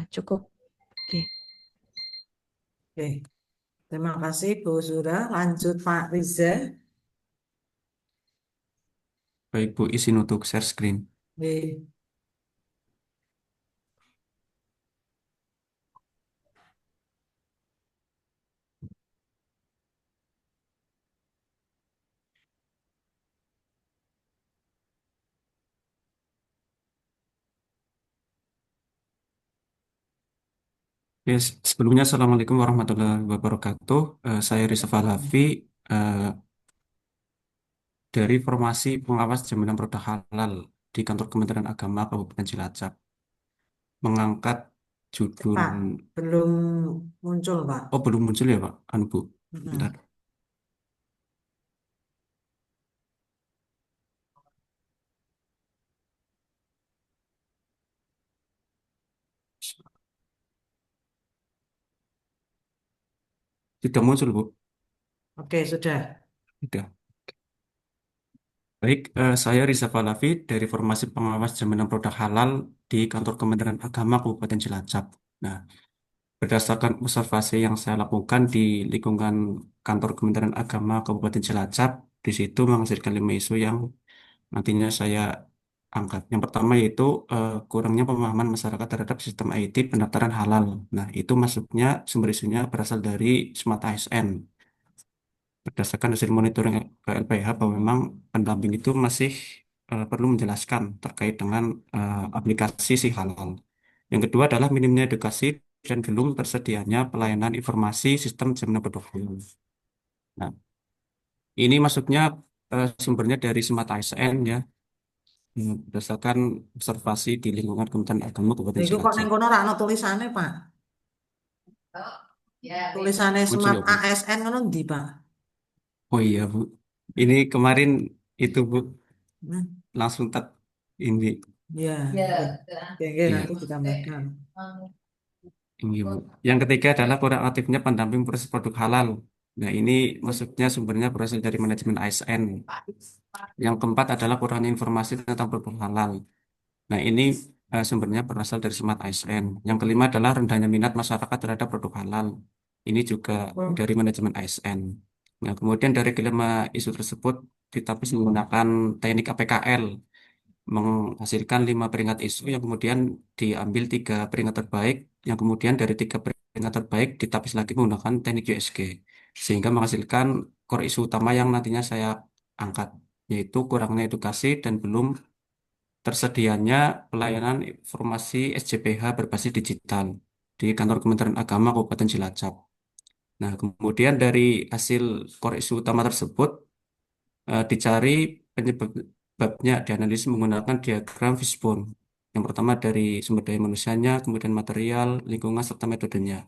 Cukup. Oke.
Oke, terima kasih Bu Zura. Lanjut Pak Riza.
Baik Bu, izin untuk share screen.
Oke.
Yes, sebelumnya Assalamualaikum warahmatullahi wabarakatuh. Saya Rizal Falafi dari Formasi Pengawas Jaminan Produk Halal di Kantor Kementerian Agama Kabupaten Cilacap. Mengangkat judul,
Pak, belum muncul Pak.
oh belum muncul ya Pak, anu Bu. Bentar.
Mm-mm.
Tidak muncul Bu.
Oke, sudah.
Tidak. Baik, saya Riza Falavi dari Formasi Pengawas Jaminan Produk Halal di Kantor Kementerian Agama Kabupaten Cilacap. Nah, berdasarkan observasi yang saya lakukan di lingkungan Kantor Kementerian Agama Kabupaten Cilacap, di situ menghasilkan 5 isu yang nantinya saya angkat. Yang pertama yaitu kurangnya pemahaman masyarakat terhadap sistem IT pendaftaran halal. Nah, itu masuknya sumber isunya berasal dari Smart ASN. Berdasarkan hasil monitoring ke LPH bahwa memang pendamping itu masih perlu menjelaskan terkait dengan aplikasi si halal. Yang kedua adalah minimnya edukasi dan belum tersedianya pelayanan informasi sistem jaminan produk halal. Nah, ini masuknya sumbernya dari Smart ASN ya, berdasarkan observasi di lingkungan Kementerian Agama Kabupaten
Niku kok ning
Cilacap.
kono ora ana tulisane, Pak. Tulisane
Muncul
Smart
ya, Bu.
ASN ngono ndi, Pak?
Oh iya, Bu. Ini kemarin itu, Bu,
Hmm,
langsung tak ini.
ya, ya. Oke, nanti
Iya.
ditambahkan.
Ini, Bu. Yang ketiga adalah kurang aktifnya pendamping proses produk halal. Nah, ini maksudnya sumbernya berasal dari manajemen ASN. Yang keempat adalah kurangnya informasi tentang produk halal. Nah, ini sumbernya berasal dari Smart ASN. Yang kelima adalah rendahnya minat masyarakat terhadap produk halal. Ini juga dari manajemen ASN. Nah, kemudian dari kelima isu tersebut ditapis menggunakan teknik APKL, menghasilkan 5 peringkat isu yang kemudian diambil 3 peringkat terbaik, yang kemudian dari 3 peringkat terbaik ditapis lagi menggunakan teknik USG, sehingga menghasilkan core isu utama yang nantinya saya angkat, yaitu kurangnya edukasi dan belum tersedianya pelayanan informasi SJPH berbasis digital di Kantor Kementerian Agama Kabupaten Cilacap. Nah, kemudian dari hasil core isu utama tersebut dicari penyebabnya dianalisis menggunakan diagram fishbone. Yang pertama dari sumber daya manusianya, kemudian material, lingkungan, serta metodenya.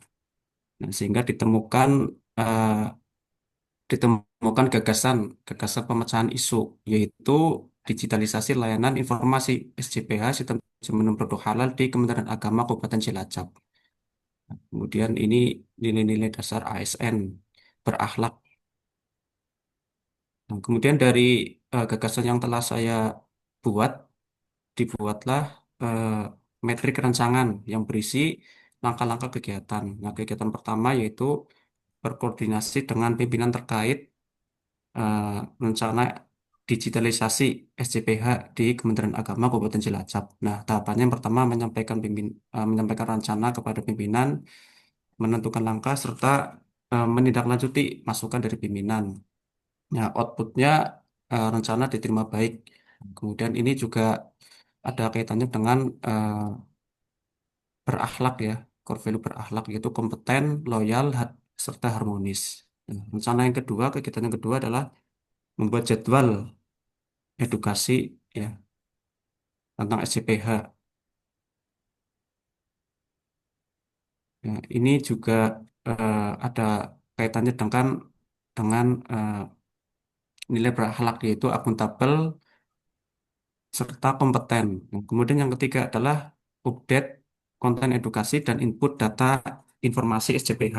Nah, sehingga eh, ditemukan gagasan gagasan pemecahan isu, yaitu digitalisasi layanan informasi SJPH Sistem Jaminan Produk Halal di Kementerian Agama Kabupaten Cilacap. Kemudian ini nilai-nilai dasar ASN berakhlak. Nah, kemudian dari gagasan yang telah saya buat, dibuatlah eh, metrik rancangan yang berisi langkah-langkah kegiatan. Nah, kegiatan pertama yaitu berkoordinasi dengan pimpinan terkait eh, rencana digitalisasi SCPH di Kementerian Agama Kabupaten Cilacap. Nah, tahapannya yang pertama menyampaikan rencana kepada pimpinan, menentukan langkah serta menindaklanjuti masukan dari pimpinan. Nah, outputnya rencana diterima baik. Kemudian ini juga ada kaitannya dengan berakhlak ya, core value berakhlak yaitu kompeten, loyal, serta harmonis. Nah, rencana yang kedua, kegiatan yang kedua adalah membuat jadwal edukasi ya tentang SCPH. Ya, ini juga ada kaitannya dengan nilai berakhlak yaitu akuntabel serta kompeten. Nah, kemudian yang ketiga adalah update konten edukasi dan input data informasi SCPH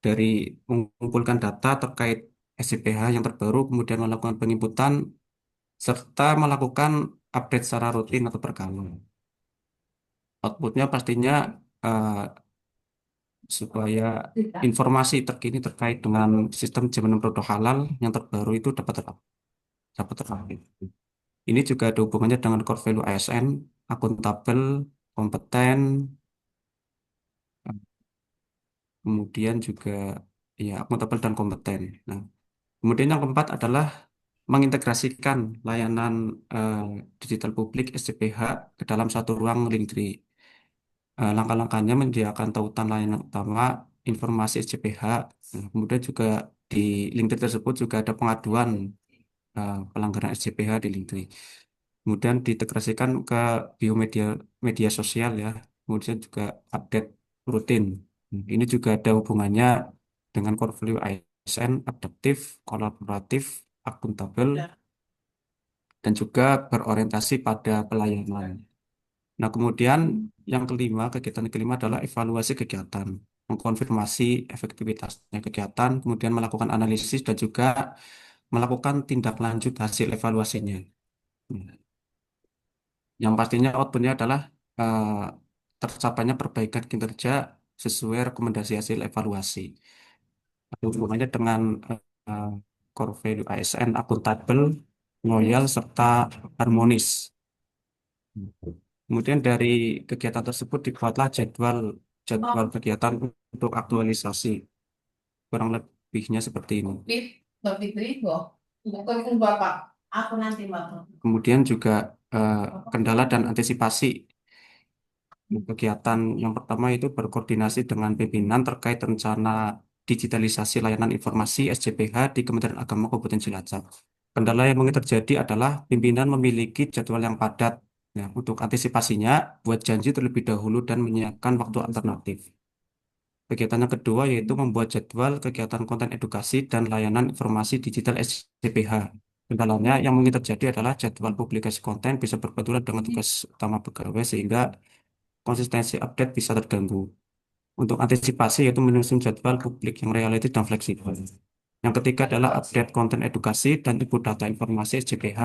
dari mengumpulkan data terkait SCPH yang terbaru, kemudian melakukan penginputan serta melakukan update secara rutin atau berkala. Outputnya pastinya eh, supaya informasi terkini terkait dengan sistem jaminan produk halal yang terbaru itu dapat terupdate. Ini juga ada hubungannya dengan core value ASN, akuntabel, kompeten, kemudian juga ya akuntabel dan kompeten. Nah, kemudian yang keempat adalah mengintegrasikan layanan eh, digital publik SCPH ke dalam satu ruang Linktree. Langkah-langkahnya menyediakan tautan layanan utama informasi SCPH. Nah, kemudian juga di Linktree tersebut juga ada pengaduan pelanggaran SCPH di Linktree. Kemudian diintegrasikan ke biomedia media sosial ya. Kemudian juga update rutin. Ini juga ada hubungannya dengan core value ASN, adaptif, kolaboratif, akuntabel, dan juga berorientasi pada pelayanan. Nah, kemudian yang kelima, kegiatan yang kelima adalah evaluasi kegiatan, mengkonfirmasi efektivitasnya kegiatan, kemudian melakukan analisis dan juga melakukan tindak lanjut hasil evaluasinya. Yang pastinya outputnya adalah eh, tercapainya perbaikan kinerja sesuai rekomendasi hasil evaluasi. Ada hubungannya dengan eh, core value ASN akuntabel, loyal, serta harmonis. Kemudian dari kegiatan tersebut dibuatlah jadwal jadwal kegiatan untuk aktualisasi. Kurang lebihnya seperti ini.
Mbak Fitri, bukan Bapak. Aku nanti Bapak.
Kemudian juga eh, kendala dan antisipasi kegiatan yang pertama itu berkoordinasi dengan pimpinan terkait rencana digitalisasi layanan informasi SCPH di Kementerian Agama Kabupaten Cilacap. Kendala yang mungkin terjadi adalah pimpinan memiliki jadwal yang padat. Ya, untuk antisipasinya, buat janji terlebih dahulu dan menyiapkan waktu alternatif. Kegiatan yang kedua yaitu membuat jadwal kegiatan konten edukasi dan layanan informasi digital SCPH. Kendalanya yang mungkin terjadi adalah jadwal publikasi konten bisa berbenturan dengan tugas utama pegawai sehingga konsistensi update bisa terganggu. Untuk antisipasi yaitu menyusun jadwal publik yang realistis dan fleksibel. Yang ketiga adalah update konten edukasi dan input data informasi SCPH.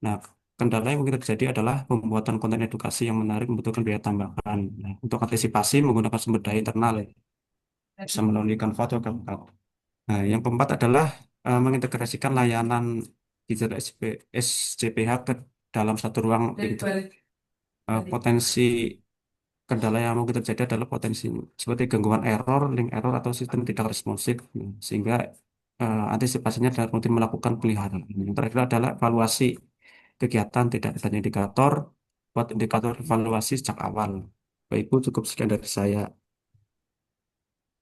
Nah, kendala yang mungkin terjadi adalah pembuatan konten edukasi yang menarik membutuhkan biaya tambahan. Nah, untuk antisipasi menggunakan sumber daya internal bisa melalui Canva atau CapCut. Nah, yang keempat adalah mengintegrasikan layanan digital SCPH ke dalam satu ruang pintu. Potensi kendala yang mungkin terjadi adalah potensi seperti gangguan error, link error, atau sistem tidak responsif. Nah, sehingga antisipasinya adalah rutin melakukan peliharaan. Yang terakhir adalah evaluasi kegiatan tidak ada indikator, buat indikator evaluasi sejak awal. Baik, Ibu, cukup sekian dari saya.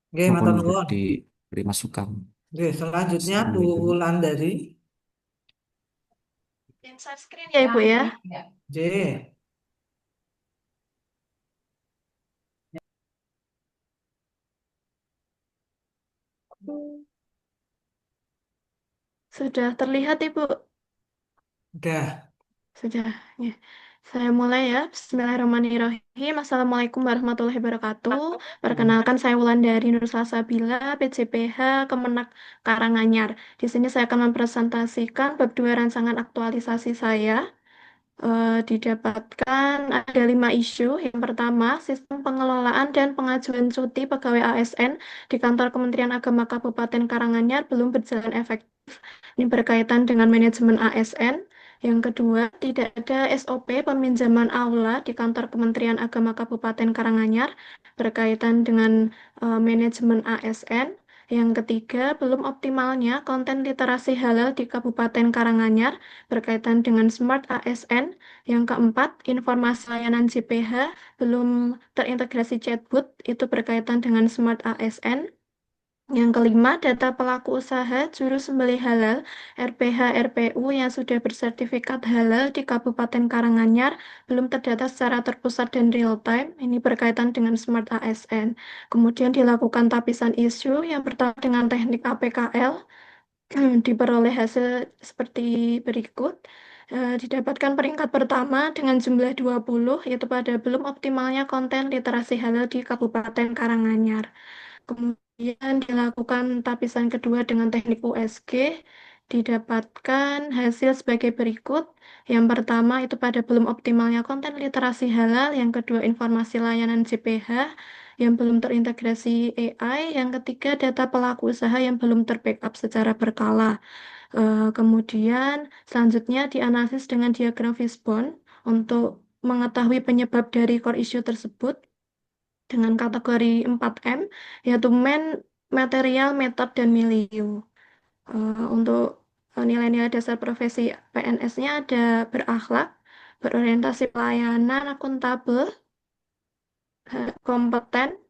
Oke,
Mohon
matur
untuk
nuwun.
diberi masukan.
Oke, selanjutnya Bu
Assalamualaikum.
Wulandari.
Share screen ya Ibu ya.
J.
Sudah terlihat Ibu?
Udah.
Sudah. Ya. Saya mulai ya. Bismillahirrahmanirrahim. Assalamualaikum warahmatullahi wabarakatuh. Perkenalkan saya Wulandari Nur Salsabila, PJPH Kemenak Karanganyar. Di sini saya akan mempresentasikan bab 2 rancangan aktualisasi saya. Didapatkan ada 5 isu. Yang pertama, sistem pengelolaan dan pengajuan cuti pegawai ASN di kantor Kementerian Agama Kabupaten Karanganyar belum berjalan efektif. Ini berkaitan dengan manajemen ASN. Yang kedua, tidak ada SOP peminjaman aula di kantor Kementerian Agama Kabupaten Karanganyar berkaitan dengan manajemen ASN. Yang ketiga, belum optimalnya konten literasi halal di Kabupaten Karanganyar berkaitan dengan Smart ASN. Yang keempat, informasi layanan JPH belum terintegrasi chatbot, itu berkaitan dengan Smart ASN. Yang kelima, data pelaku usaha juru sembelih halal RPH RPU yang sudah bersertifikat halal di Kabupaten Karanganyar belum terdata secara terpusat dan real time. Ini berkaitan dengan Smart ASN. Kemudian dilakukan tapisan isu yang pertama dengan teknik APKL. Diperoleh hasil seperti berikut. Didapatkan peringkat pertama dengan jumlah 20, yaitu pada belum optimalnya konten literasi halal di Kabupaten Karanganyar. Kemudian dilakukan tapisan kedua dengan teknik USG, didapatkan hasil sebagai berikut. Yang pertama itu pada belum optimalnya konten literasi halal, yang kedua informasi layanan JPH yang belum terintegrasi AI, yang ketiga data pelaku usaha yang belum terbackup secara berkala. Kemudian selanjutnya dianalisis dengan diagram fishbone untuk mengetahui penyebab dari core issue tersebut dengan kategori 4M, yaitu man, material, metode, dan milieu. Untuk nilai-nilai dasar profesi PNS-nya ada berakhlak, berorientasi pelayanan, akuntabel, kompeten,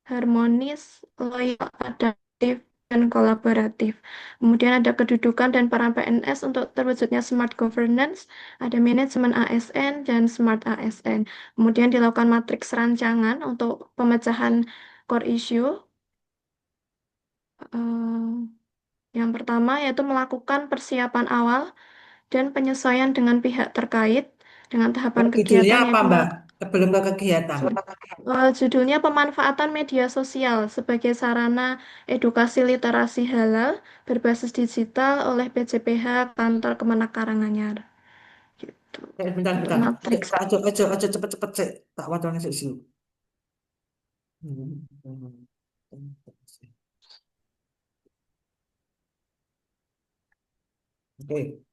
harmonis, loyal, adaptif, dan kolaboratif. Kemudian ada kedudukan dan peran PNS untuk terwujudnya smart governance, ada manajemen ASN dan smart ASN. Kemudian dilakukan matriks rancangan untuk pemecahan core issue. Eh, yang pertama yaitu melakukan persiapan awal dan penyesuaian dengan pihak terkait dengan tahapan
Judulnya
kegiatan
apa,
yaitu
Mbak? Sebelum ke kegiatan.
Judulnya pemanfaatan media sosial sebagai sarana edukasi literasi halal berbasis digital oleh PJPH Kantor Kemenak Karanganyar. Gitu.
Bentar,
Untuk
bentar.
matriks.
Aja cepet-cepet sih. Tak wacane sih. Oke.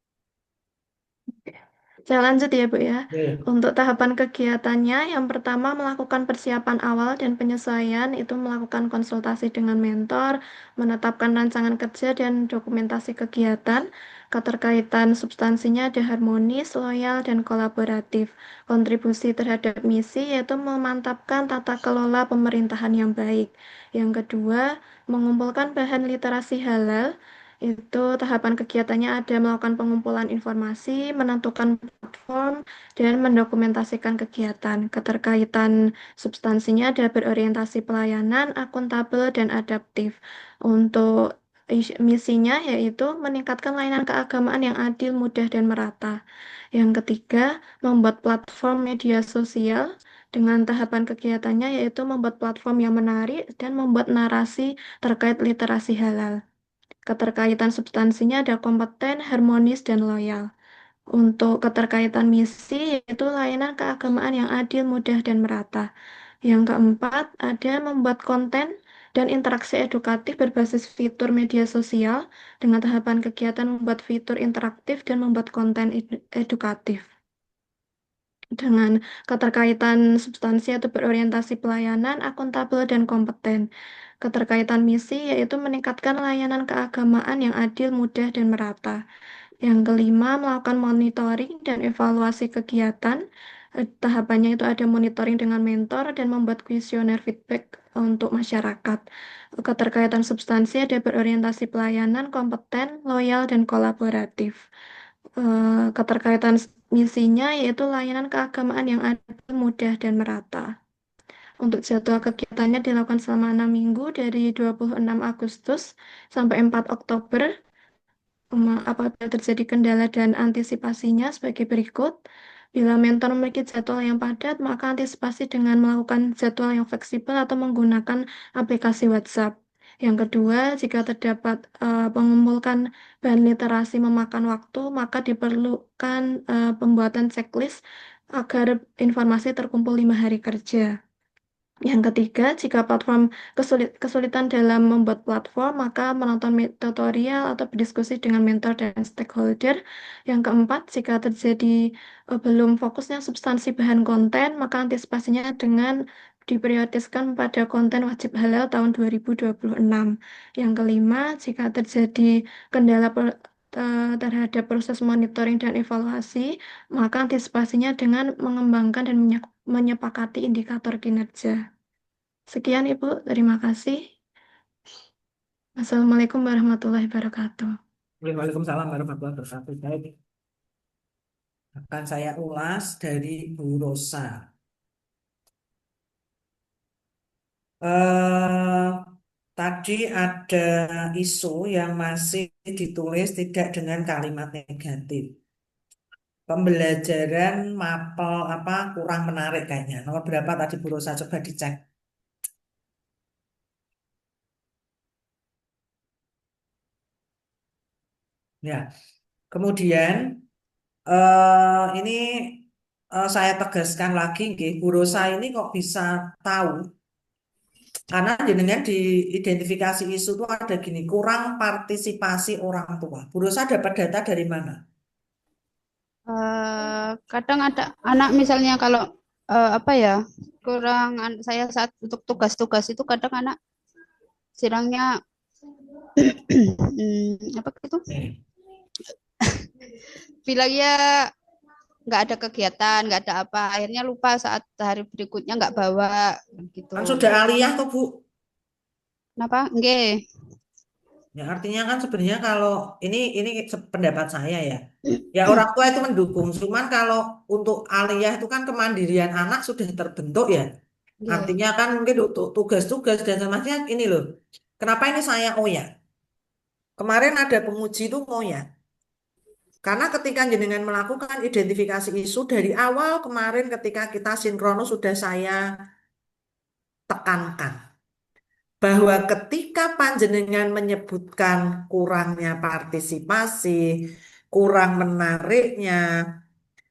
Saya lanjut ya, Bu ya.
Oke.
Untuk tahapan kegiatannya, yang pertama melakukan persiapan awal dan penyesuaian, itu melakukan konsultasi dengan mentor, menetapkan rancangan kerja dan dokumentasi kegiatan. Keterkaitan substansinya ada harmonis, loyal, dan kolaboratif. Kontribusi terhadap misi yaitu memantapkan tata kelola pemerintahan yang baik. Yang kedua, mengumpulkan bahan literasi halal. Itu tahapan kegiatannya ada melakukan pengumpulan informasi, menentukan platform, dan mendokumentasikan kegiatan. Keterkaitan substansinya ada berorientasi pelayanan, akuntabel, dan adaptif. Untuk misinya yaitu meningkatkan layanan keagamaan yang adil, mudah, dan merata. Yang ketiga, membuat platform media sosial. Dengan tahapan kegiatannya yaitu membuat platform yang menarik dan membuat narasi terkait literasi halal. Keterkaitan substansinya ada kompeten, harmonis, dan loyal. Untuk keterkaitan misi, yaitu layanan keagamaan yang adil, mudah, dan merata. Yang keempat, ada membuat konten dan interaksi edukatif berbasis fitur media sosial dengan tahapan kegiatan membuat fitur interaktif dan membuat konten edukatif. Dengan keterkaitan substansi atau berorientasi pelayanan, akuntabel, dan kompeten. Keterkaitan misi yaitu meningkatkan layanan keagamaan yang adil, mudah, dan merata. Yang kelima, melakukan monitoring dan evaluasi kegiatan. Tahapannya itu ada monitoring dengan mentor dan membuat kuesioner feedback untuk masyarakat. Keterkaitan substansi ada berorientasi pelayanan, kompeten, loyal, dan kolaboratif. Keterkaitan misinya yaitu layanan keagamaan yang adil, mudah, dan merata. Untuk jadwal kegiatannya dilakukan selama 6 minggu dari 26 Agustus sampai 4 Oktober. Apabila terjadi kendala dan antisipasinya sebagai berikut. Bila mentor memiliki jadwal yang padat, maka antisipasi dengan melakukan jadwal yang fleksibel atau menggunakan aplikasi WhatsApp. Yang kedua, jika terdapat mengumpulkan bahan literasi memakan waktu, maka diperlukan pembuatan checklist agar informasi terkumpul 5 hari kerja. Yang ketiga, jika platform kesulitan dalam membuat platform, maka menonton tutorial atau berdiskusi dengan mentor dan stakeholder. Yang keempat, jika terjadi belum fokusnya substansi bahan konten, maka antisipasinya dengan diprioritaskan pada konten wajib halal tahun 2026. Yang kelima, jika terjadi kendala terhadap proses monitoring dan evaluasi, maka antisipasinya dengan mengembangkan dan menyepakati indikator kinerja. Sekian Ibu, terima kasih. Assalamualaikum warahmatullahi wabarakatuh.
Waalaikumsalam warahmatullahi wabarakatuh. Baik. Akan saya ulas dari Bu Rosa. Eh, Tadi ada isu yang masih ditulis tidak dengan kalimat negatif. Pembelajaran mapel apa kurang menarik kayaknya. Nomor berapa tadi Bu Rosa? Coba dicek. Ya. Kemudian ini saya tegaskan lagi, nggih, Bu Rosa ini kok bisa tahu? Karena jenengan di identifikasi isu itu ada gini, kurang partisipasi orang tua. Bu Rosa dapat data dari mana?
Kadang ada anak misalnya kalau apa ya kurang saya saat untuk tugas-tugas itu kadang anak sidangnya apa gitu bilangnya nggak ada kegiatan nggak ada apa akhirnya lupa saat hari berikutnya nggak bawa gitu.
Kan sudah aliyah tuh Bu.
Kenapa? Nggih.
Ya artinya kan sebenarnya kalau ini pendapat saya ya. Ya orang tua itu mendukung. Cuman kalau untuk aliyah itu kan kemandirian anak sudah terbentuk ya.
Nggih.
Artinya kan mungkin untuk tugas-tugas dan semacamnya ini loh. Kenapa ini saya oh ya? Kemarin ada penguji itu mau ya. Karena ketika jenengan melakukan identifikasi isu dari awal kemarin ketika kita sinkronus sudah saya tekankan bahwa ketika panjenengan menyebutkan kurangnya partisipasi, kurang menariknya,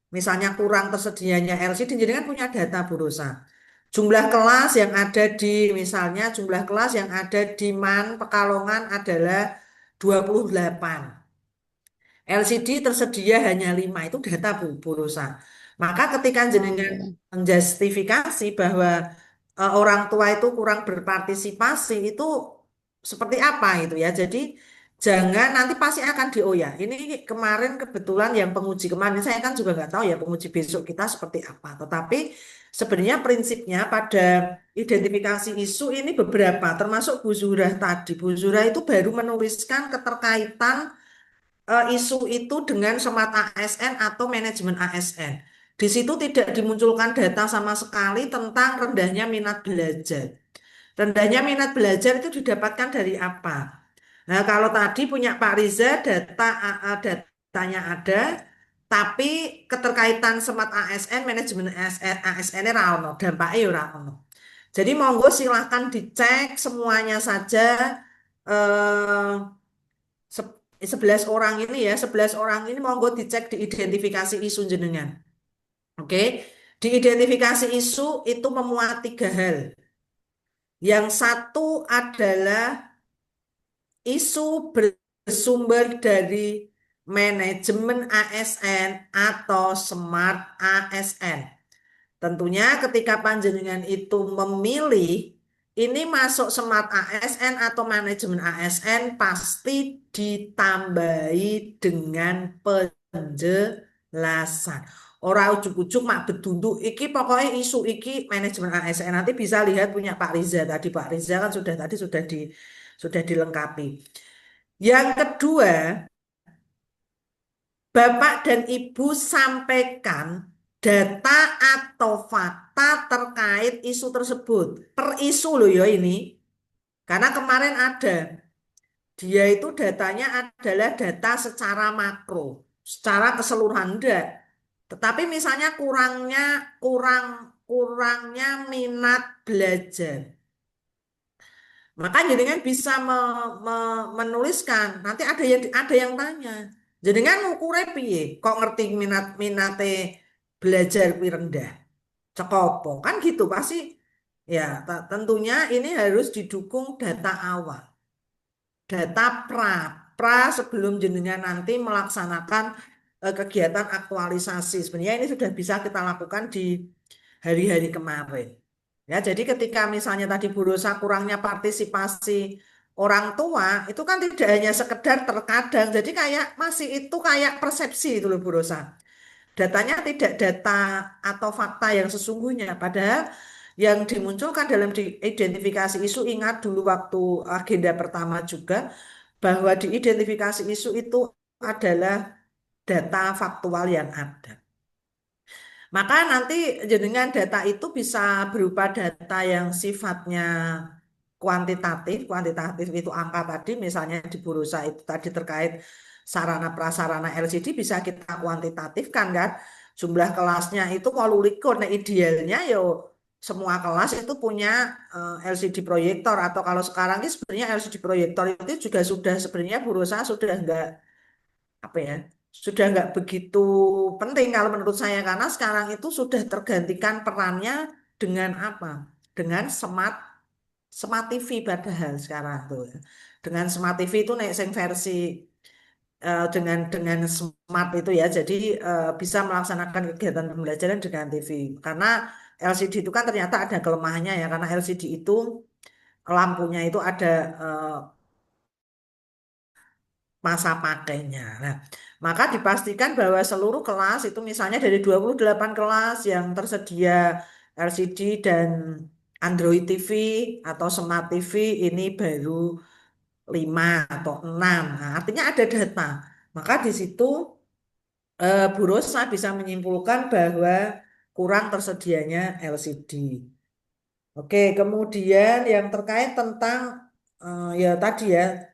misalnya kurang tersedianya LCD, jenengan punya data Bu Rosa. Jumlah kelas yang ada di, misalnya jumlah kelas yang ada di MAN Pekalongan adalah 28. LCD tersedia hanya 5, itu data Bu Rosa. Maka ketika
Oh,
jenengan
iya.
menjustifikasi bahwa orang tua itu kurang berpartisipasi, itu seperti apa itu ya. Jadi jangan nanti pasti akan di, oh ya ini kemarin kebetulan yang penguji kemarin, saya kan juga nggak tahu ya penguji besok kita seperti apa. Tetapi sebenarnya prinsipnya pada identifikasi isu ini beberapa, termasuk Bu Zurah tadi. Bu Zurah itu baru menuliskan keterkaitan isu itu dengan Smart ASN atau manajemen ASN. Di situ tidak dimunculkan data sama sekali tentang rendahnya minat belajar. Rendahnya minat belajar itu didapatkan dari apa? Nah, kalau tadi punya Pak Riza datanya ada, tapi keterkaitan Smart ASN, manajemen ASN-nya rano, dampaknya ya rano. Jadi monggo silahkan dicek semuanya saja. Eh, 11 orang ini ya, 11 orang ini monggo dicek di identifikasi isu jenengan. Oke, di identifikasi isu itu memuat 3 hal. Yang satu adalah isu bersumber dari manajemen ASN atau Smart ASN. Tentunya ketika panjenengan itu memilih ini masuk Smart ASN atau manajemen ASN pasti ditambahi dengan penjelasan. Orang ujuk-ujuk mak bedunduk iki pokoknya isu iki manajemen ASN, nanti bisa lihat punya Pak Riza tadi. Pak Riza kan sudah tadi sudah dilengkapi. Yang kedua, Bapak dan Ibu sampaikan data atau fakta terkait isu tersebut. Per isu loh ya ini. Karena kemarin ada. Dia itu datanya adalah data secara makro. Secara keseluruhan enggak. Tetapi misalnya kurangnya minat belajar. Maka jenengan bisa menuliskan. Nanti ada yang tanya. Jenengan ngukurnya piye? Kok ngerti minate belajar pi rendah? Cekopo kan gitu pasti. Ya, tentunya ini harus didukung data awal. Data pra sebelum jenengan nanti melaksanakan kegiatan aktualisasi. Sebenarnya ini sudah bisa kita lakukan di hari-hari kemarin. Ya, jadi ketika misalnya tadi Bu Rosa kurangnya partisipasi orang tua, itu kan tidak hanya sekedar terkadang, jadi kayak masih itu kayak persepsi itu loh Bu Rosa. Datanya tidak data atau fakta yang sesungguhnya, padahal yang dimunculkan dalam identifikasi isu, ingat dulu waktu agenda pertama juga, bahwa diidentifikasi isu itu adalah data faktual yang ada. Maka nanti jenengan data itu bisa berupa data yang sifatnya kuantitatif. Kuantitatif itu angka tadi, misalnya di bursa itu tadi terkait sarana prasarana LCD bisa kita kuantitatifkan kan. Jumlah kelasnya itu mau likur, nah idealnya yo semua kelas itu punya LCD proyektor, atau kalau sekarang ini sebenarnya LCD proyektor itu juga sudah sebenarnya bursa sudah enggak apa ya, sudah nggak begitu penting kalau menurut saya, karena sekarang itu sudah tergantikan perannya dengan apa? Dengan smart smart TV padahal sekarang tuh ya. Dengan smart TV itu naik sing versi dengan smart itu ya. Jadi bisa melaksanakan kegiatan pembelajaran dengan TV. Karena LCD itu kan ternyata ada kelemahannya ya, karena LCD itu lampunya itu ada eh, masa pakainya. Nah, maka dipastikan bahwa seluruh kelas itu misalnya dari 28 kelas yang tersedia LCD dan Android TV atau Smart TV ini baru 5 atau 6. Nah, artinya ada data. Maka di situ Bu Rosa bisa menyimpulkan bahwa kurang tersedianya LCD. Oke, kemudian yang terkait tentang ya tadi ya,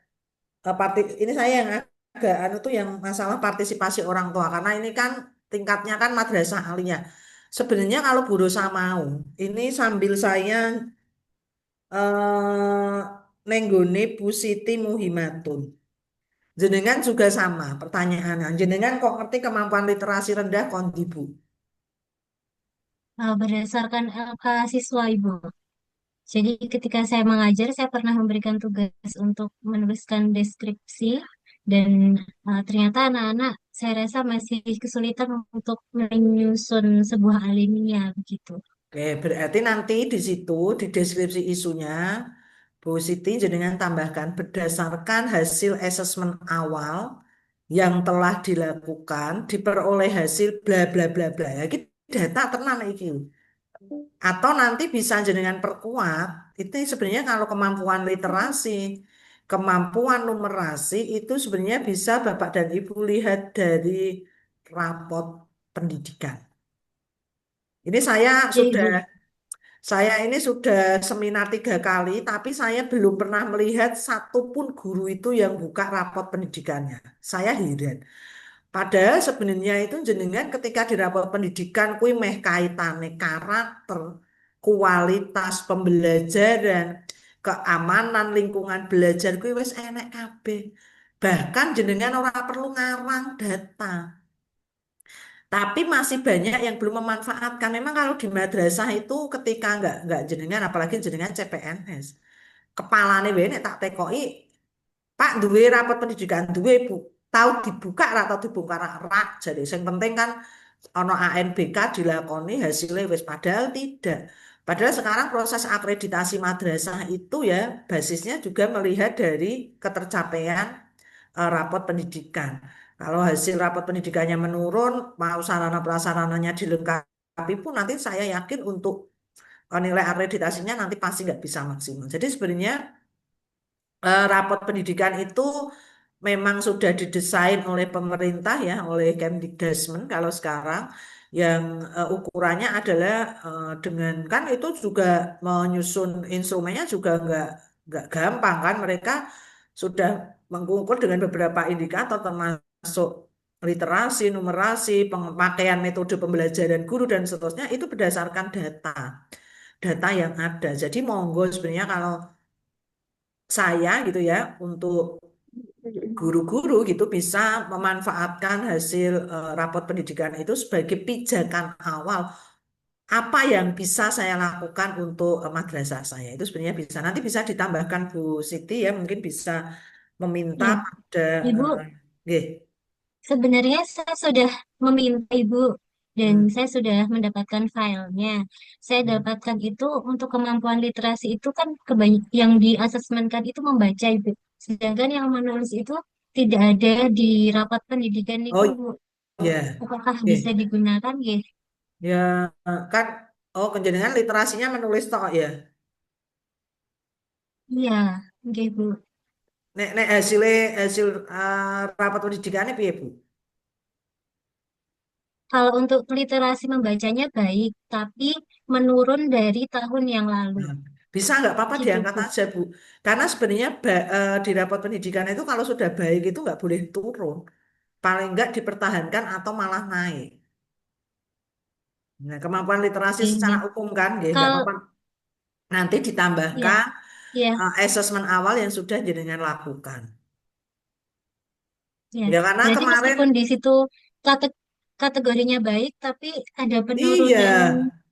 ini saya yang agak anu tuh yang masalah partisipasi orang tua karena ini kan tingkatnya kan madrasah aliyah. Sebenarnya kalau Bu Rosa mau, ini sambil saya nenggone Bu Siti Muhimatun. Jenengan juga sama pertanyaannya. Jenengan kok ngerti kemampuan literasi rendah kondi Bu?
Berdasarkan LK siswa Ibu. Jadi ketika saya mengajar, saya pernah memberikan tugas untuk menuliskan deskripsi dan ternyata anak-anak saya rasa masih kesulitan untuk menyusun sebuah alinea begitu.
Oke, berarti nanti di situ di deskripsi isunya Bu Siti jenengan tambahkan berdasarkan hasil asesmen awal yang telah dilakukan diperoleh hasil bla bla bla bla. Ya, iki data tenan iki. Atau nanti bisa jenengan perkuat. Itu sebenarnya kalau kemampuan literasi, kemampuan numerasi itu sebenarnya bisa Bapak dan Ibu lihat dari rapot pendidikan. Ini
Ya Ibu,
saya ini sudah seminar 3 kali, tapi saya belum pernah melihat satupun guru itu yang buka rapot pendidikannya. Saya heran. Padahal sebenarnya itu jenengan ketika di rapot pendidikan kui meh kaitane karakter, kualitas pembelajaran, keamanan lingkungan belajar kui wis enek kabeh. Bahkan jenengan ora perlu ngarang data. Tapi masih banyak yang belum memanfaatkan. Memang kalau di madrasah itu ketika nggak jenengan, apalagi jenengan CPNS, kepalane wae nek tak tekoki, Pak duwe rapot pendidikan duwe Bu, tahu dibuka ra atau dibongkar rak. Jadi yang penting kan ono ANBK dilakoni hasilnya wis padahal tidak. Padahal sekarang proses akreditasi madrasah itu ya basisnya juga melihat dari ketercapaian rapot pendidikan. Kalau hasil rapot pendidikannya menurun, mau sarana prasarananya dilengkapi pun nanti saya yakin untuk nilai akreditasinya nanti pasti nggak bisa maksimal. Jadi sebenarnya rapot pendidikan itu memang sudah didesain oleh pemerintah ya, oleh Kemdikbudristek kalau sekarang yang ukurannya adalah dengan kan itu juga menyusun instrumennya juga nggak gampang kan mereka sudah mengukur dengan beberapa indikator termasuk literasi, numerasi, pemakaian metode pembelajaran guru dan seterusnya itu berdasarkan data yang ada. Jadi monggo sebenarnya kalau saya gitu ya untuk guru-guru gitu bisa memanfaatkan hasil rapot pendidikan itu sebagai pijakan awal apa yang bisa saya lakukan untuk madrasah saya itu sebenarnya bisa nanti bisa ditambahkan Bu Siti ya mungkin bisa meminta
ya
pada
Ibu,
nggih.
sebenarnya saya sudah meminta Ibu dan
Hmm,
saya sudah mendapatkan filenya. Saya
hmm.
dapatkan itu untuk kemampuan literasi itu kan yang diasesmenkan itu membaca Ibu. Sedangkan yang menulis itu tidak ada di rapat pendidikan itu,
Oh
Bu.
ya
Apakah bisa
oke
digunakan ya?
ya kan oh kejenengan literasinya menulis toh ya
Iya, oke Bu.
nek hasil rapat pendidikannya piye Bu.
Kalau untuk literasi membacanya baik, tapi menurun dari tahun yang lalu.
Nah, bisa nggak apa-apa
Gitu,
diangkat
Bu.
aja Bu. Karena sebenarnya di rapot pendidikan itu kalau sudah baik itu nggak boleh turun. Paling nggak dipertahankan atau malah naik. Nah, kemampuan literasi secara
Ini.
umum kan, ya nggak
Kalau
apa-apa. Nanti
ya,
ditambahkan
ya,
asesmen awal yang sudah jenengan lakukan.
ya.
Ya karena
Berarti
kemarin
meskipun di situ kate- kategorinya baik, tapi ada
iya,
penurunan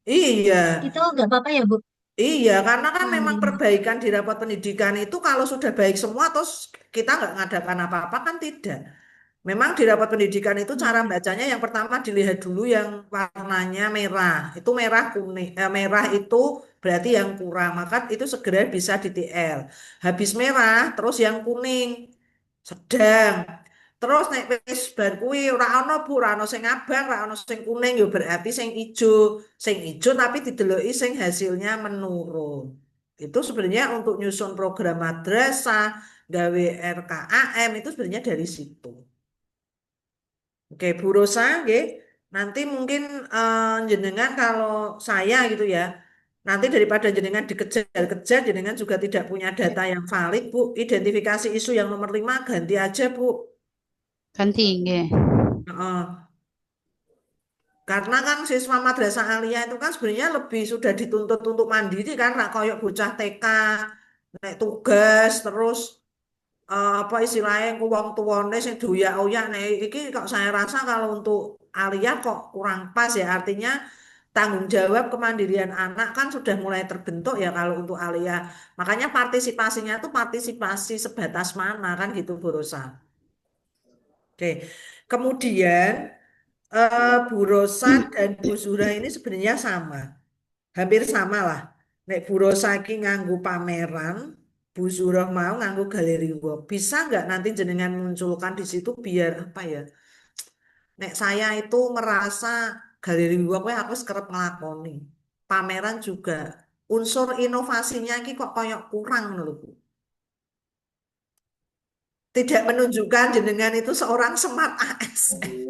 iya.
itu nggak apa-apa ya, Bu?
Iya, karena kan
Oh,
memang
iya.
perbaikan di rapot pendidikan itu kalau sudah baik semua, terus kita nggak ngadakan apa-apa kan tidak. Memang di rapot pendidikan itu cara
Hmm,
bacanya yang pertama dilihat dulu yang warnanya merah. Itu merah kuning, merah itu berarti yang kurang. Maka itu segera bisa di TL. Habis merah, terus yang kuning sedang. Terus nek wis bar kuwi ora ana Bu, ora ana sing abang, ora ana sing kuning ya berarti sing ijo. Sing ijo tapi dideloki sing hasilnya menurun. Itu sebenarnya untuk nyusun program madrasah, gawe RKAM itu sebenarnya dari situ. Oke, Bu Rosa, nggih. Nanti mungkin jenengan kalau saya gitu ya, nanti daripada jenengan dikejar-kejar, jenengan juga tidak punya
ya.
data yang valid, Bu. Identifikasi isu yang nomor 5 ganti aja, Bu.
Ganti nggih.
Heeh. Karena kan siswa madrasah aliyah itu kan sebenarnya lebih sudah dituntut untuk mandiri kan, rak koyok bocah TK, naik tugas terus apa istilahnya ku wong tuwane sing doyak-oyak nek iki kok saya rasa kalau untuk aliyah kok kurang pas ya, artinya tanggung jawab kemandirian anak kan sudah mulai terbentuk ya kalau untuk aliyah. Makanya partisipasinya tuh partisipasi sebatas mana kan gitu Bu Rosa. Oke. Kemudian Bu Rosa dan Bu Zura ini sebenarnya sama. Hampir sama lah. Nek Bu Rosa iki nganggo pameran, Bu Zura mau nganggo galeri web. Bisa nggak nanti jenengan munculkan di situ biar apa ya? Nek saya itu merasa galeri web aku sekerep ngelakoni. Pameran juga unsur inovasinya iki kok koyok kurang loh Bu. Tidak menunjukkan jenengan itu seorang smart ASN.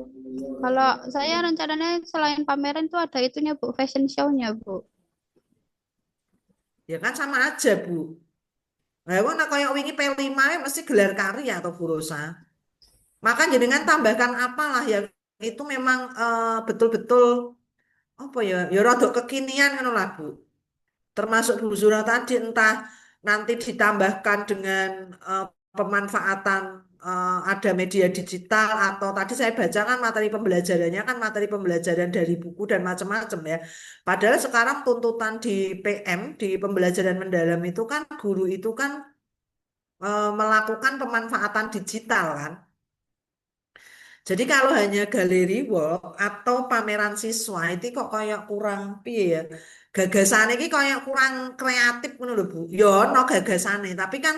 Kalau saya rencananya selain pameran itu ada itunya Bu, fashion show-nya Bu.
Ya kan sama aja Bu. Nah, kok nak koyok wingi P5 ya mesti gelar karya atau Bu Rosa. Maka jenengan tambahkan apalah yang itu memang betul-betul apa ya, ya rada kekinian kan lah Bu. Termasuk Bu Zura tadi entah nanti ditambahkan dengan pemanfaatan ada media digital atau tadi saya baca kan materi pembelajarannya kan materi pembelajaran dari buku dan macam-macam ya. Padahal sekarang tuntutan di PM di pembelajaran mendalam itu kan guru itu kan melakukan pemanfaatan digital kan. Jadi kalau hanya galeri walk atau pameran siswa itu kok kayak kurang piye ya. Gagasan ini kayak kurang kreatif menurut Bu. Ya no gagasane, tapi kan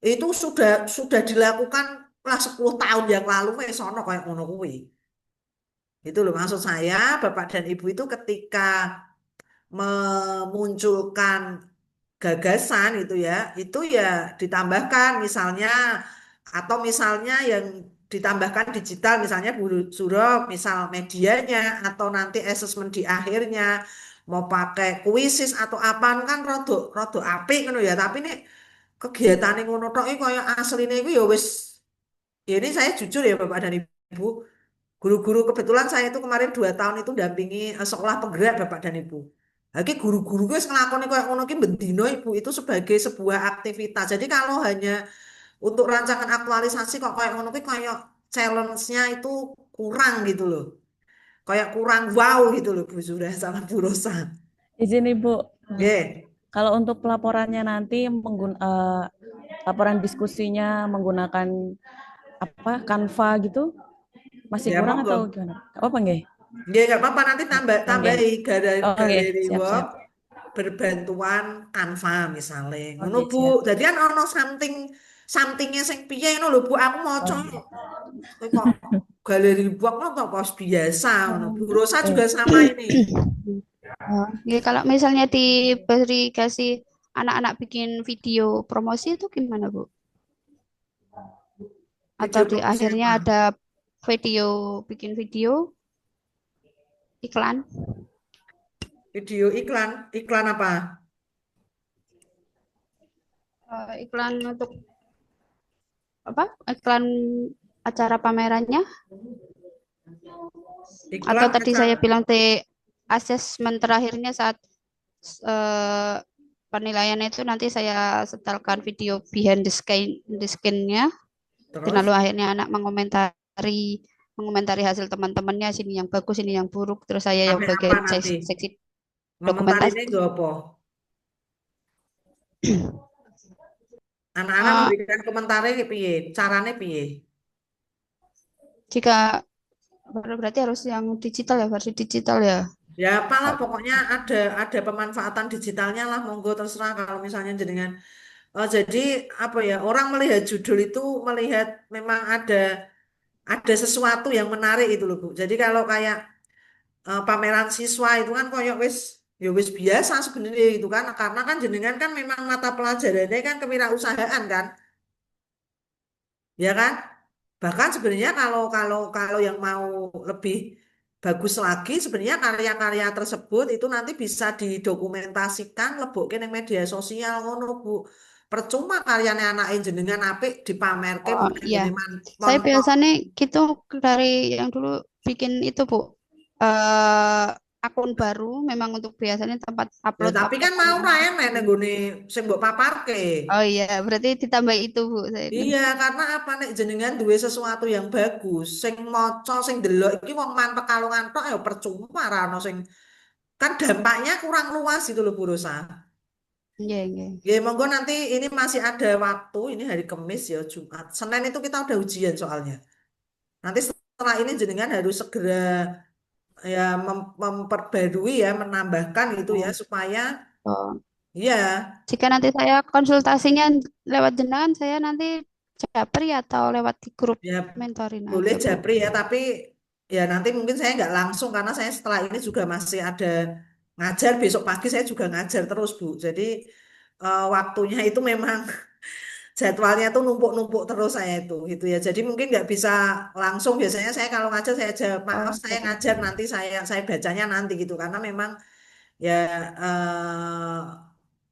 itu sudah dilakukan lah 10 tahun yang lalu wes ono kayak ngono kuwi. Itu loh maksud saya, Bapak dan Ibu itu ketika memunculkan gagasan itu ya ditambahkan misalnya atau misalnya yang ditambahkan digital misalnya Bu Surop misal medianya atau nanti asesmen di akhirnya mau pakai kuisis atau apa kan rodo rodo apik ngono ya tapi nih kegiatan yang ngono tok iki kaya asline iku ya wis ya ini saya jujur ya Bapak dan Ibu guru-guru kebetulan saya itu kemarin 2 tahun itu dampingi sekolah penggerak Bapak dan Ibu. Lagi guru-guru gue ngelakoni kayak ngono ki bendino Ibu itu sebagai sebuah aktivitas. Jadi kalau hanya untuk rancangan aktualisasi kok kayak ngono ki kayak challenge-nya itu kurang gitu loh. Kayak kurang wow gitu loh Bu Zura sama Bu Rosa.
Izin Ibu,
Oke.
kalau untuk pelaporannya nanti laporan diskusinya menggunakan apa Canva gitu masih
Ya
kurang
monggo.
atau gimana? Apa nggih?
Ya nggak apa-apa nanti
Oh, nggih.
tambahi
Oh, nggih,
galeri
siap-siap.
web berbantuan Canva misalnya. Ngono
Oke,
Bu.
siap.
Jadi kan ono somethingnya sing piye ngono lho Bu. Aku maca
Oke.
kok galeri web kok pas biasa ngono. Bu Rosa
Oke.
juga sama ini.
Oh, ya, kalau misalnya diberi kasih anak-anak bikin video promosi itu gimana Bu? Atau
Video
di
promosi
akhirnya
apa?
ada bikin video iklan?
Video iklan apa?
Iklan untuk apa? Iklan acara pamerannya? Atau
Iklan
tadi
acara.
saya bilang asesmen terakhirnya saat eh, penilaian itu nanti saya setelkan video behind the scene-nya. Dan
Terus
lalu akhirnya anak mengomentari hasil teman-temannya, sini yang bagus, ini yang buruk. Terus saya yang
sampai apa
bagian
nanti?
seksi dokumentasi.
Komentarnya gue apa? Anak-anak
Eh,
memberikan komentarnya piye? Caranya piye?
jika berarti harus yang digital ya, versi digital ya.
Ya apalah pokoknya ada pemanfaatan digitalnya lah monggo terserah kalau misalnya jenengan jadi apa ya orang melihat judul itu melihat memang ada sesuatu yang menarik itu loh Bu. Jadi kalau kayak pameran siswa itu kan koyok wis ya wis biasa sebenarnya itu kan karena kan jenengan kan memang mata pelajarannya kan kewirausahaan kan ya kan bahkan sebenarnya kalau yang mau lebih bagus lagi sebenarnya karya-karya tersebut itu nanti bisa didokumentasikan lebokin yang media sosial ngono Bu percuma karyane anake jenengan apik dipamerke
Oh
meneh
iya,
nggone
saya
montok.
biasanya gitu dari yang dulu bikin itu Bu. eh Akun baru memang untuk biasanya tempat
Ya tapi kan
upload-uploadan
mau
yang
ra enek nek
baru.
nggone sing mbok paparke.
Oh iya, berarti ditambah itu Bu saya ini.
Iya, karena apa nek jenengan duwe sesuatu yang bagus, sing maca, sing delok iki wong mantek kalungan tok ya percuma ra ono sing kan dampaknya kurang luas itu loh Bu Rosa.
Iya, iya.
Ya monggo nanti ini masih ada waktu, ini hari Kamis ya Jumat. Senin itu kita udah ujian soalnya. Nanti setelah ini jenengan harus segera ya memperbarui ya, menambahkan gitu ya
Oh,
supaya
oh.
ya
Jika nanti saya konsultasinya lewat jenengan, saya nanti japri atau lewat di grup
ya
mentorin
boleh
aja Bu.
japri ya, tapi ya nanti mungkin saya nggak langsung karena saya setelah ini juga masih ada ngajar, besok pagi saya juga ngajar terus Bu. Jadi waktunya itu memang jadwalnya tuh numpuk-numpuk terus saya itu gitu ya. Jadi mungkin nggak bisa langsung. Biasanya saya kalau ngajar saya jawab maaf
Oh,
saya
gitu.
ngajar nanti saya bacanya nanti gitu karena memang ya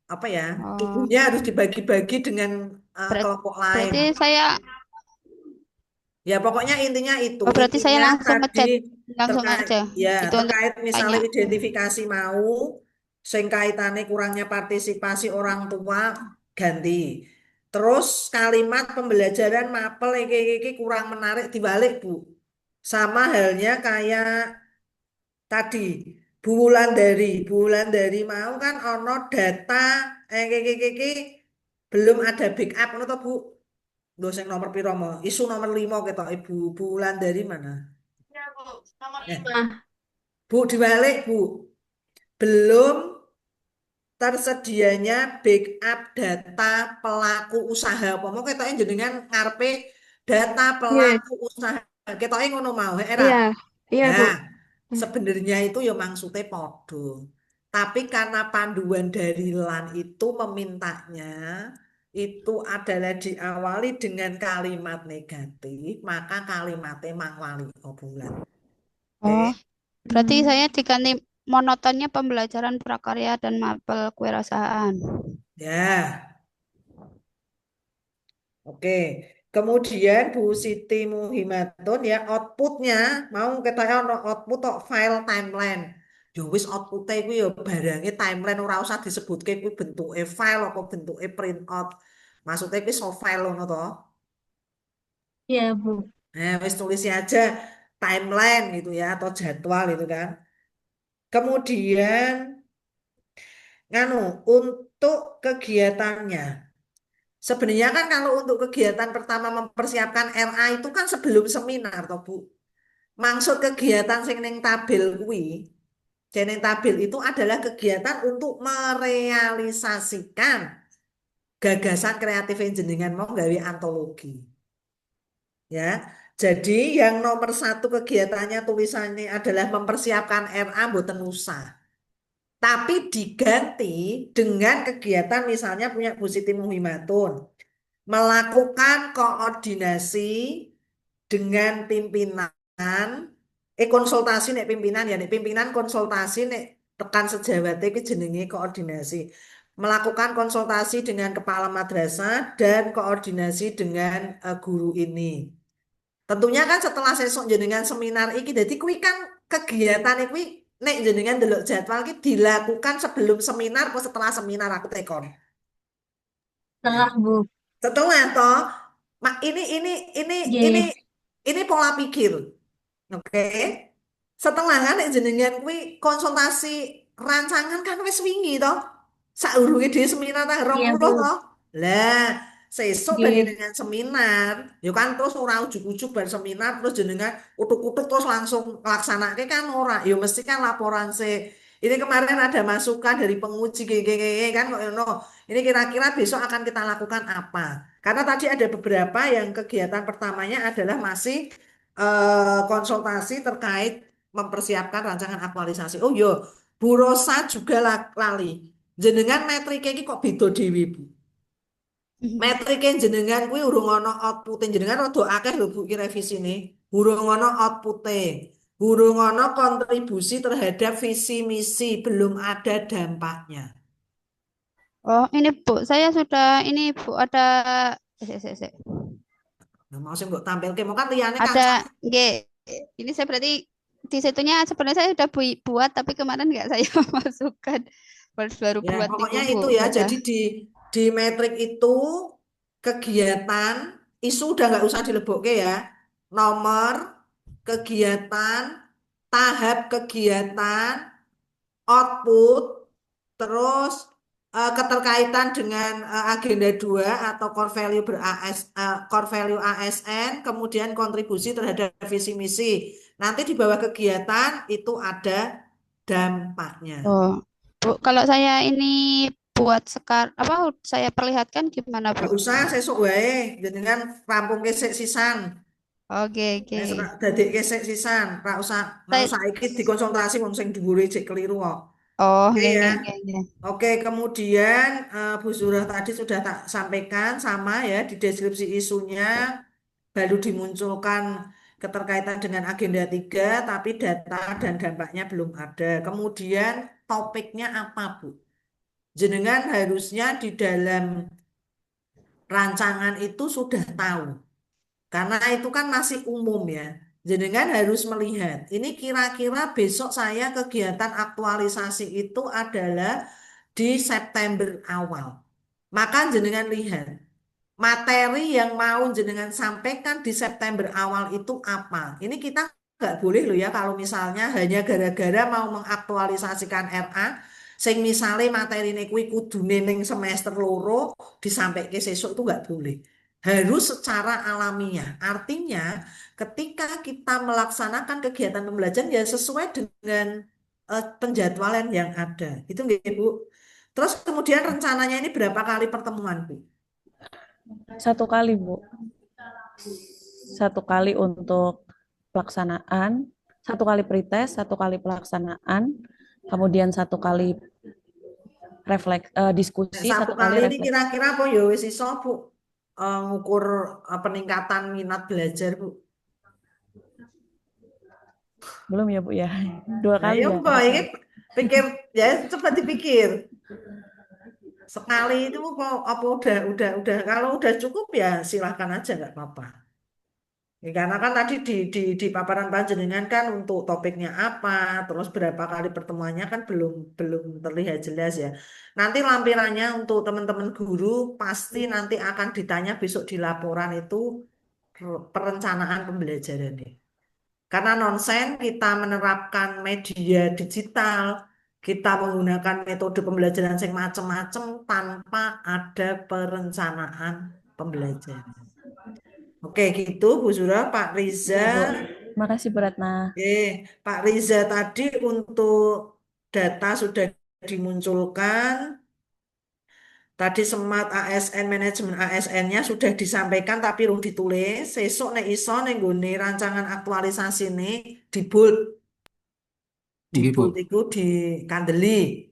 apa ya
Oh,
tubuhnya harus dibagi-bagi dengan
berat-
kelompok lain.
berarti saya,
Ya pokoknya intinya itu
oh berarti saya
intinya
langsung
tadi
ngechat langsung
terkait
aja.
ya
Itu untuk
terkait
tanya.
misalnya identifikasi mau sing kaitane kurangnya partisipasi orang tua ganti. Terus kalimat pembelajaran mapel iki kurang menarik dibalik Bu. Sama halnya kayak tadi bulan dari mau kan ono data iki belum ada backup ngono to Bu. Lho sing nomor piro mau? Isu nomor 5 ketok Ibu bulan dari mana?
Ya, Bu. Nomor
Eh,
5.
Bu dibalik Bu. Belum tersedianya backup data pelaku usaha. Apa mau ketoknya jenengan ngarepe data
Iya,
pelaku usaha. Ketoknya ngono mau, era.
iya, iya, Bu.
Nah, sebenarnya itu ya maksudnya podo. Tapi karena panduan dari LAN itu memintanya itu adalah diawali dengan kalimat negatif, maka kalimatnya mangwali bulan. Oke?
Oh, berarti
Hmm.
saya diganti monotonnya pembelajaran prakarya dan mapel kewirausahaan.
Ya, oke. Kemudian Bu Siti Muhimatun ya outputnya mau kita ono output tok file timeline. Ya wis outputnya itu ya barangnya timeline ora usah disebutke kuwi bentuke file apa bentuke print out. Maksudnya kuwi soft file ngono to.
Iya, Bu.
Nah, wis tulisnya aja timeline gitu ya atau jadwal itu kan. Kemudian nganu untuk kegiatannya. Sebenarnya kan kalau untuk kegiatan pertama mempersiapkan LA itu kan sebelum seminar toh Bu. Maksud kegiatan sing ning tabel kuwi, ning tabel itu adalah kegiatan untuk merealisasikan gagasan kreatif yang jenengan mau gawe antologi. Ya. Jadi yang nomor satu kegiatannya tulisannya adalah mempersiapkan RA mboten usah. Tapi diganti dengan kegiatan misalnya punya Bu Siti Muhimatun. Melakukan koordinasi dengan pimpinan, konsultasi nek pimpinan ya nek pimpinan konsultasi nek tekan sejawat iki jenenge koordinasi. Melakukan konsultasi dengan kepala madrasah dan koordinasi dengan guru ini. Tentunya kan setelah sesuk jenengan seminar iki jadi kuwi kan kegiatan iki nek jenengan delok jadwal iki dilakukan sebelum seminar atau setelah seminar aku tekon. Nah,
Telah, Bu.
setelah toh ini
Yes.
ini pola pikir. Oke. Setelah kan nek jenengan kuwi konsultasi rancangan kan wis wingi toh. Saurunge dhewe seminar tanggal
Iya,
20
Bu.
toh. Lah, sesuk bagi
Yes.
dengan seminar, ya kan terus ora ujuk-ujuk bar seminar terus jenengan utuk-utuk terus langsung nglaksanake kan ora. Ya mesti kan laporan ini kemarin ada masukan dari penguji GGG kan kok no. Ini kira-kira besok akan kita lakukan apa? Karena tadi ada beberapa yang kegiatan pertamanya adalah masih konsultasi terkait mempersiapkan rancangan aktualisasi. Oh yo, Bu Rosa juga lali. Jenengan metrike iki kok beda dhewe, Bu. Metrike jenengan kuwi urung ana output jenengan rada akeh lho Bu iki revisine. Urung ana output-e. Urung ana kontribusi terhadap visi misi, belum ada dampaknya.
Oh, ini Bu, saya sudah ini Bu ada sik.
Nah, mau sih mbok tampilke mau kan liyane
Ada
kancane.
nggih. Ini saya berarti di situnya sebenarnya saya sudah buat tapi kemarin nggak saya masukkan. Baru
Ya,
buat itu
pokoknya
Bu.
itu ya.
Ya udah.
Jadi di metrik itu kegiatan isu udah nggak usah dilebokke ya. Nomor kegiatan, tahap kegiatan, output, terus keterkaitan dengan agenda 2 atau core value core value ASN, kemudian kontribusi terhadap visi misi. Nanti di bawah kegiatan itu ada dampaknya.
Oh, Bu, kalau saya ini buat apa saya perlihatkan gimana Bu?
Gak usah sesuk wae jenengan rampung kesek sisan.
Oke, oke.
Wis dadekke kesek sisan, ora usah mau
Saya
saiki dikonsentrasi wong sing dhuwure cek keliru kok.
oh,
Oke
nggih
ya.
nggih nggih nggih.
Oke, kemudian Bu Zurah tadi sudah tak sampaikan sama ya di deskripsi isunya baru dimunculkan keterkaitan dengan agenda 3 tapi data dan dampaknya belum ada. Kemudian topiknya apa, Bu? Jenengan harusnya di dalam rancangan itu sudah tahu. Karena itu kan masih umum ya. Jenengan harus melihat. Ini kira-kira besok saya kegiatan aktualisasi itu adalah di September awal. Maka jenengan lihat materi yang mau jenengan sampaikan di September awal itu apa. Ini kita nggak boleh loh ya kalau misalnya hanya gara-gara mau mengaktualisasikan RA, sing misalnya materi ini kuwi kudune ning semester loro disampaikan sesuk itu nggak boleh. Harus secara alamiah. Artinya ketika kita melaksanakan kegiatan pembelajaran ya sesuai dengan penjadwalan yang ada. Itu nggih Bu. Terus kemudian rencananya ini berapa kali pertemuan Bu?
1 kali, Bu. 1 kali untuk pelaksanaan, 1 kali pretest, 1 kali pelaksanaan, kemudian 1 kali
Nah,
diskusi,
satu
1 kali
kali ini
refleksi.
kira-kira apa ya wis iso Bu ngukur peningkatan minat belajar Bu.
Belum ya, Bu ya? 2
Nah,
kali
ya
ya
mbak ini
harusnya.
pikir ya coba dipikir. Sekali itu kok apa udah kalau udah cukup ya silahkan aja nggak apa-apa. Ya, karena kan tadi di paparan panjenengan kan untuk topiknya apa, terus berapa kali pertemuannya kan belum belum terlihat jelas ya. Nanti lampirannya untuk teman-teman guru pasti nanti akan ditanya besok di laporan itu perencanaan pembelajaran nih. Karena nonsen kita menerapkan media digital, kita menggunakan metode pembelajaran yang macam-macam tanpa ada perencanaan pembelajaran. Oke, gitu Bu Zura, Pak Riza.
Oke, Bu. Makasih, Bu Ratna.
Oke, Pak Riza tadi untuk data sudah dimunculkan. Tadi Smart ASN, manajemen ASN-nya sudah disampaikan tapi belum ditulis. Sesuk nek iso ning nggone rancangan aktualisasi nih di bold. Di
Nggih, Bu.
bold itu di kandeli.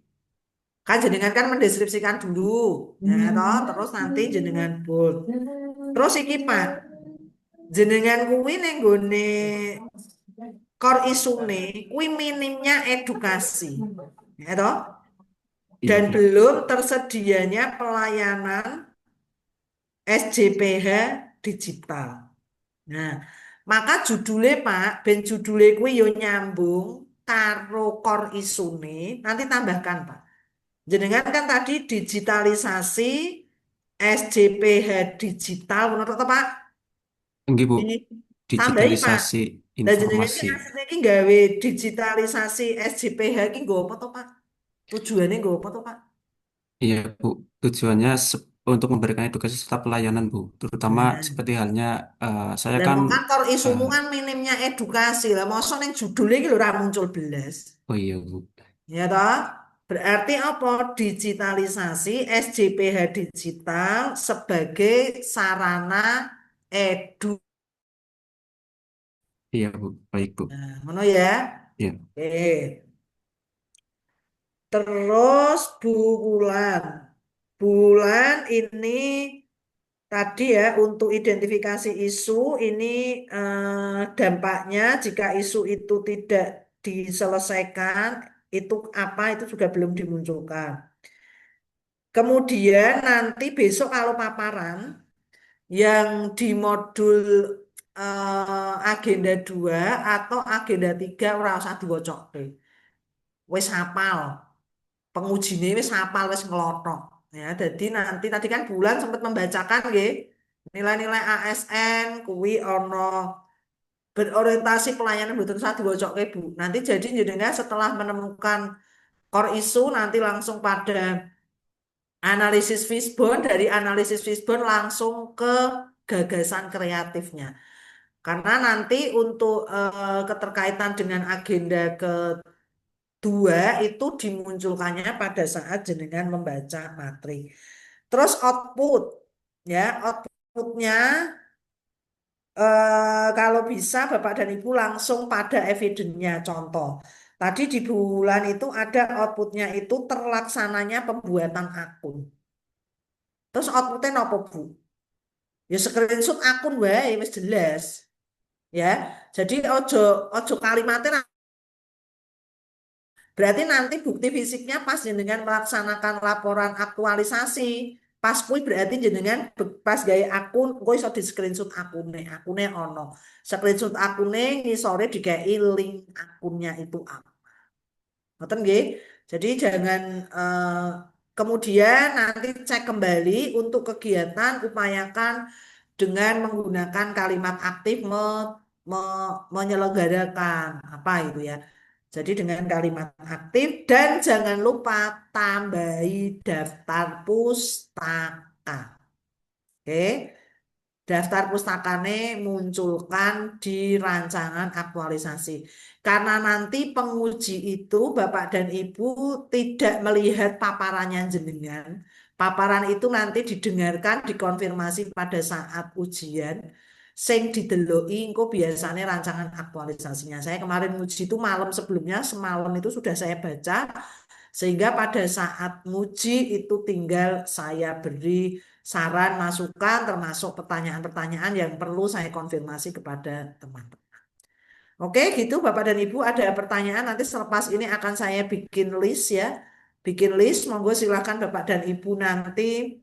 Kan jenengan kan mendeskripsikan dulu. Ya toh, terus nanti jenengan bold. Terus iki Pak, jenengan kuwi ning nggone core isune kuwi minimnya edukasi. Ya toh?
Iya,
Dan
Bu.
belum tersedianya pelayanan SJPH digital. Nah, maka judulnya Pak, ben judulnya kuwi yo nyambung karo core isune, nanti tambahkan Pak. Jenengan kan tadi digitalisasi SJPH digital, menurut Pak?
Nggih, Bu.
Ini tambahi Pak.
Digitalisasi
Dan jenengan ini
informasi.
aslinya ini gawe digitalisasi SJPH ini nggo apa toh Pak? Tujuannya nggo apa toh Pak?
Iya, Bu. Tujuannya untuk memberikan edukasi serta pelayanan, Bu. Terutama
Nah,
seperti halnya saya
dan
kan
mau kan core
eh,
isumu kan minimnya edukasi lah. Masa yang judulnya ini ora muncul belas.
oh iya, Bu.
Ya toh? Berarti apa? Digitalisasi SJPH digital sebagai sarana edu.
Iya, Bu. Baik, Bu.
Nah, ngono ya.
Iya.
Oke. Terus bulan. Bulan ini tadi ya untuk identifikasi isu ini dampaknya jika isu itu tidak diselesaikan itu apa itu juga belum dimunculkan. Kemudian nanti besok kalau paparan yang di modul agenda 2 atau agenda 3 ora usah diwacoke. Wis hafal. Pengujine wis hafal wis ngelotok. Ya, jadi nanti tadi kan Bulan sempat membacakan nggih nilai-nilai ASN kuwi ono berorientasi pelayanan mboten usah diwacoke Bu. Nanti jadi jenengan setelah menemukan core issue nanti langsung pada analisis fishbone, dari analisis fishbone langsung ke gagasan kreatifnya. Karena nanti untuk keterkaitan dengan agenda kedua itu dimunculkannya pada saat jenengan membaca materi. Terus output, ya outputnya kalau bisa Bapak dan Ibu langsung pada evidence-nya. Contoh, tadi di Bulan itu ada outputnya itu terlaksananya pembuatan akun. Terus outputnya apa Bu? Ya screenshot akun wae wis jelas. Ya. Jadi ojo ojo kalimatnya berarti nanti bukti fisiknya pas jenengan melaksanakan laporan aktualisasi. Pas kuwi berarti jenengan pas gaya akun kok iso di screenshot akune ono. Screenshot akune ngisore dikai link akunnya itu apa. Ngoten nggih. Jadi jangan kemudian nanti cek kembali untuk kegiatan upayakan dengan menggunakan kalimat aktif menyelenggarakan apa itu ya. Jadi dengan kalimat aktif dan jangan lupa tambahi daftar pustaka. Oke. Daftar pustakane munculkan di rancangan aktualisasi. Karena nanti penguji itu Bapak dan Ibu tidak melihat paparannya jenengan. Paparan itu nanti didengarkan, dikonfirmasi pada saat ujian. Sing dideloki engko biasanya rancangan aktualisasinya. Saya kemarin uji itu malam sebelumnya, semalam itu sudah saya baca. Sehingga pada saat nguji itu tinggal saya beri saran, masukan, termasuk pertanyaan-pertanyaan yang perlu saya konfirmasi kepada teman-teman. Oke, gitu Bapak dan Ibu ada pertanyaan nanti selepas ini akan saya bikin list ya. Bikin list, monggo silakan Bapak dan Ibu nanti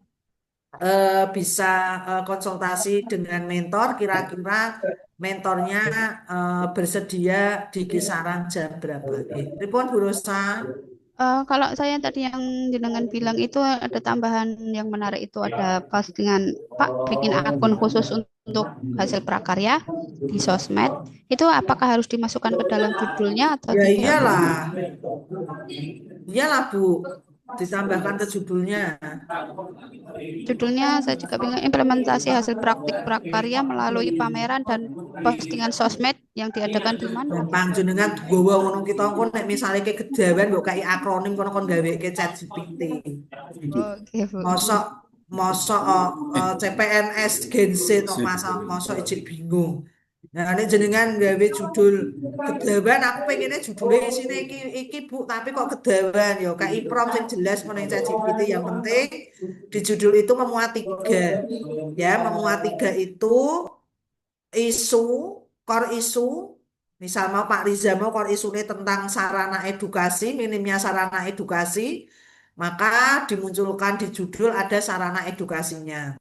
bisa konsultasi dengan mentor, kira-kira mentornya bersedia di kisaran jam berapa. Pripun Bu Rosa?
Kalau saya tadi yang jenengan bilang itu ada tambahan yang menarik itu ada postingan Pak bikin akun khusus untuk hasil prakarya di sosmed. Itu apakah harus dimasukkan ke dalam judulnya atau
Ya
tidak?
iyalah. Iyalah Bu, ditambahkan ke judulnya.
Judulnya saya juga bingung implementasi hasil praktik prakarya melalui pameran dan postingan sosmed yang diadakan di mana?
Gampang jenengan gowo ngono kita engko nek misale ke kejawen mbok kai akronim kono kon gaweke ChatGPT.
Oke, Bu.
Mosok mosok CPNS Gen Z kok mosok ijik bingung. Nah, ini jenengan gawe judul kedawan, aku pengennya judulnya isine iki Bu, tapi kok kedawan ya kai prom yang jelas meneng ChatGPT. Yang penting di judul itu memuat 3. Ya, memuat 3 itu isu, core isu, misal mau Pak Riza mau core isunya tentang sarana edukasi, minimnya sarana edukasi, maka dimunculkan di judul ada sarana edukasinya.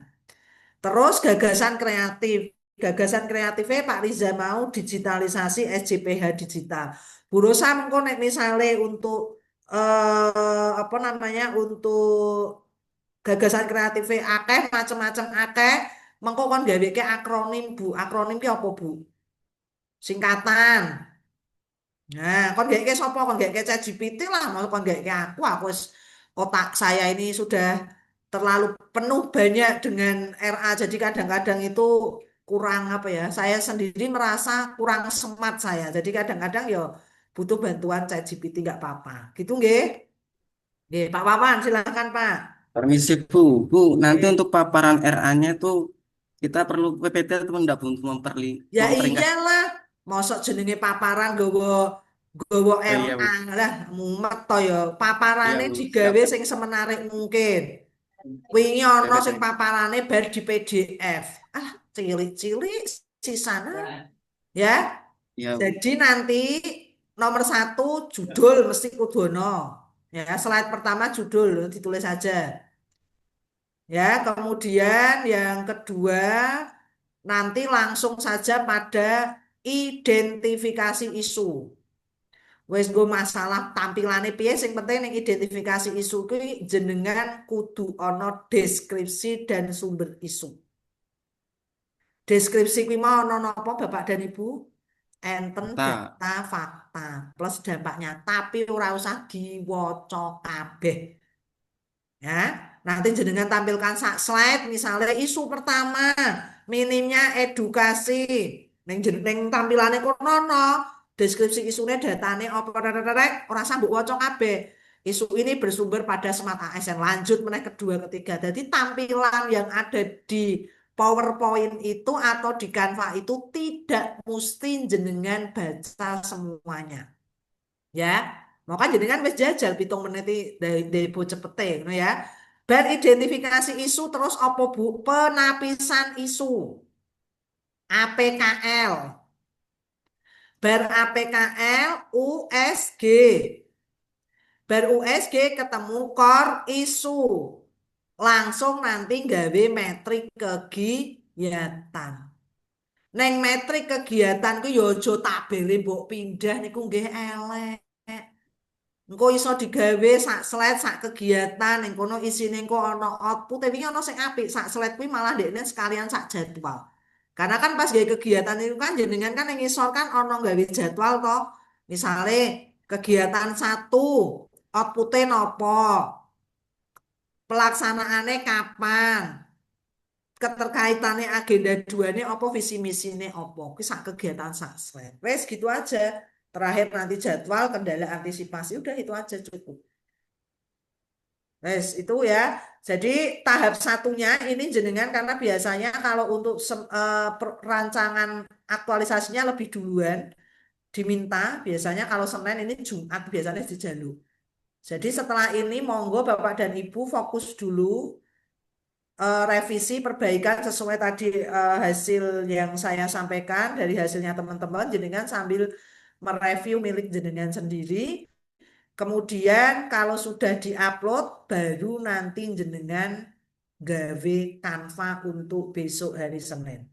Terus gagasan kreatif. Gagasan kreatifnya Pak Riza mau digitalisasi SJPH digital. Bu Rosa mengko nek misale untuk apa namanya untuk gagasan kreatifnya akeh macam-macam akeh mengko kon gaweke akronim Bu. Akronim ki apa Bu? Singkatan. Nah, kon gaweke sapa? Kon gaweke ChatGPT lah, mau kon gaweke aku wis otak saya ini sudah terlalu penuh banyak dengan RA jadi kadang-kadang itu kurang apa ya? Saya sendiri merasa kurang smart saya. Jadi kadang-kadang ya butuh bantuan ChatGPT nggak apa-apa. Gitu nggih? Nggih, Pak Wawan silakan Pak.
Permisi Bu, nanti
Nggih.
untuk paparan RA-nya tuh kita perlu PPT atau enggak Bu untuk
Ya
memperingkat?
iyalah, mosok jenenge paparan gowo
Oh iya
RA
Bu,
lah mumet to ya.
iya
Paparane
Bu, siap.
digawe sing semenarik mungkin. Wingi ana sing
PPT.
paparane bar di PDF. Ah, cilik-cilik sisana. Ya.
Iya Bu,
Jadi nanti nomor 1 judul mesti kudu ono. Ya, slide pertama judul ditulis aja. Ya, kemudian yang kedua nanti langsung saja pada identifikasi isu. Wes gue masalah tampilane piye sing penting ning identifikasi isu kuwi jenengan kudu ana deskripsi dan sumber isu. Deskripsi kuwi mau ana napa Bapak dan Ibu? Enten
Fakta.
data fakta plus dampaknya, tapi ora usah diwaca kabeh. Ya, nanti jenengan tampilkan sak slide misalnya isu pertama minimnya edukasi. Neng tampilane kono deskripsi isunya datane apa rek ora sambuk waca kabeh. Isu ini bersumber pada Smart ASN. Lanjut meneh kedua ketiga. Jadi tampilan yang ada di PowerPoint itu atau di Canva itu tidak mesti jenengan baca semuanya. Ya, maka jenengan wis jajal pitung menit dari bu cepete ngono ya. Bar identifikasi isu terus apa Bu? Penapisan isu. APKL. Bar APKL USG. Bar USG ketemu core isu. Langsung nanti gawe metrik kegiatan. Neng metrik kegiatan ku yo aja tabele mbok pindah niku nggih elek. Engko iso digawe sak slide sak kegiatan ning kono isine engko ana output wingi ana sing apik sak slide kuwi malah dekne sekalian sak jadwal. Karena kan pas gawe kegiatan itu kan jenengan kan yang ngisor kan ana gawe jadwal toh. Misale kegiatan 1 outputnya nopo, pelaksanaannya kapan, keterkaitannya agenda 2 ini apa visi misinya apa. Kuwi sak kegiatan sak slide. Wes gitu aja. Terakhir nanti jadwal, kendala antisipasi, udah itu aja cukup. Wes itu ya. Jadi tahap satunya ini jenengan karena biasanya kalau untuk rancangan aktualisasinya lebih duluan diminta. Biasanya kalau Senin ini Jumat biasanya dijaluk. Jadi setelah ini monggo Bapak dan Ibu fokus dulu revisi perbaikan sesuai tadi hasil yang saya sampaikan dari hasilnya teman-teman jenengan sambil mereview milik jenengan sendiri. Kemudian kalau sudah diupload baru nanti jenengan gawe Canva untuk besok hari Senin.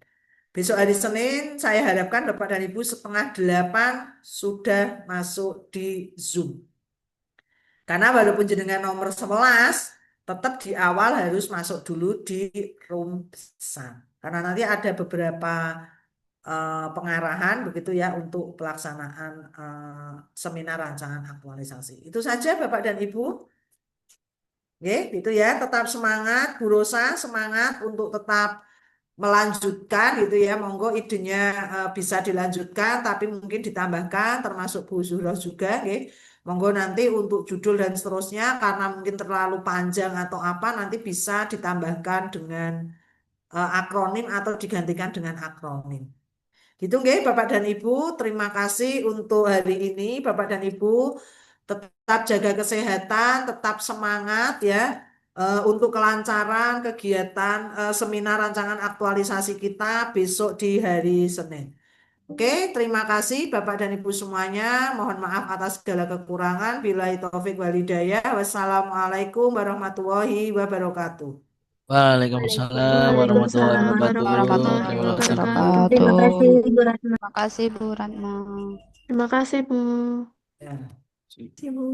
Besok hari Senin saya harapkan Bapak dan Ibu 7:30 sudah masuk di Zoom. Karena walaupun jenengan nomor 11 tetap di awal harus masuk dulu di room besar. Karena nanti ada beberapa pengarahan begitu ya untuk pelaksanaan seminar rancangan aktualisasi. Itu saja Bapak dan Ibu. Oke, gitu ya. Tetap semangat, Bu Rosa, semangat untuk tetap melanjutkan gitu ya. Monggo idenya bisa dilanjutkan tapi mungkin ditambahkan termasuk Bu Zuhroh juga oke. Monggo nanti untuk judul dan seterusnya karena mungkin terlalu panjang atau apa nanti bisa ditambahkan dengan akronim atau digantikan dengan akronim. Gitu nggih Bapak dan Ibu, terima kasih untuk hari ini Bapak dan Ibu. Tetap jaga kesehatan, tetap semangat ya untuk kelancaran kegiatan seminar rancangan aktualisasi kita besok di hari Senin. Oke, terima kasih Bapak dan Ibu semuanya. Mohon maaf atas segala kekurangan. Billahi taufik walhidayah. Wassalamualaikum warahmatullahi wabarakatuh.
Waalaikumsalam warahmatullahi
Waalaikumsalam
wabarakatuh.
Warahmatullahi
Terima kasih.
wabarakatuh.
Terima kasih
wabarakatuh.
Bu Ratna.
Terima kasih Bu Ratna.
Terima kasih, Bu.
Ya. Terima kasih, Bu.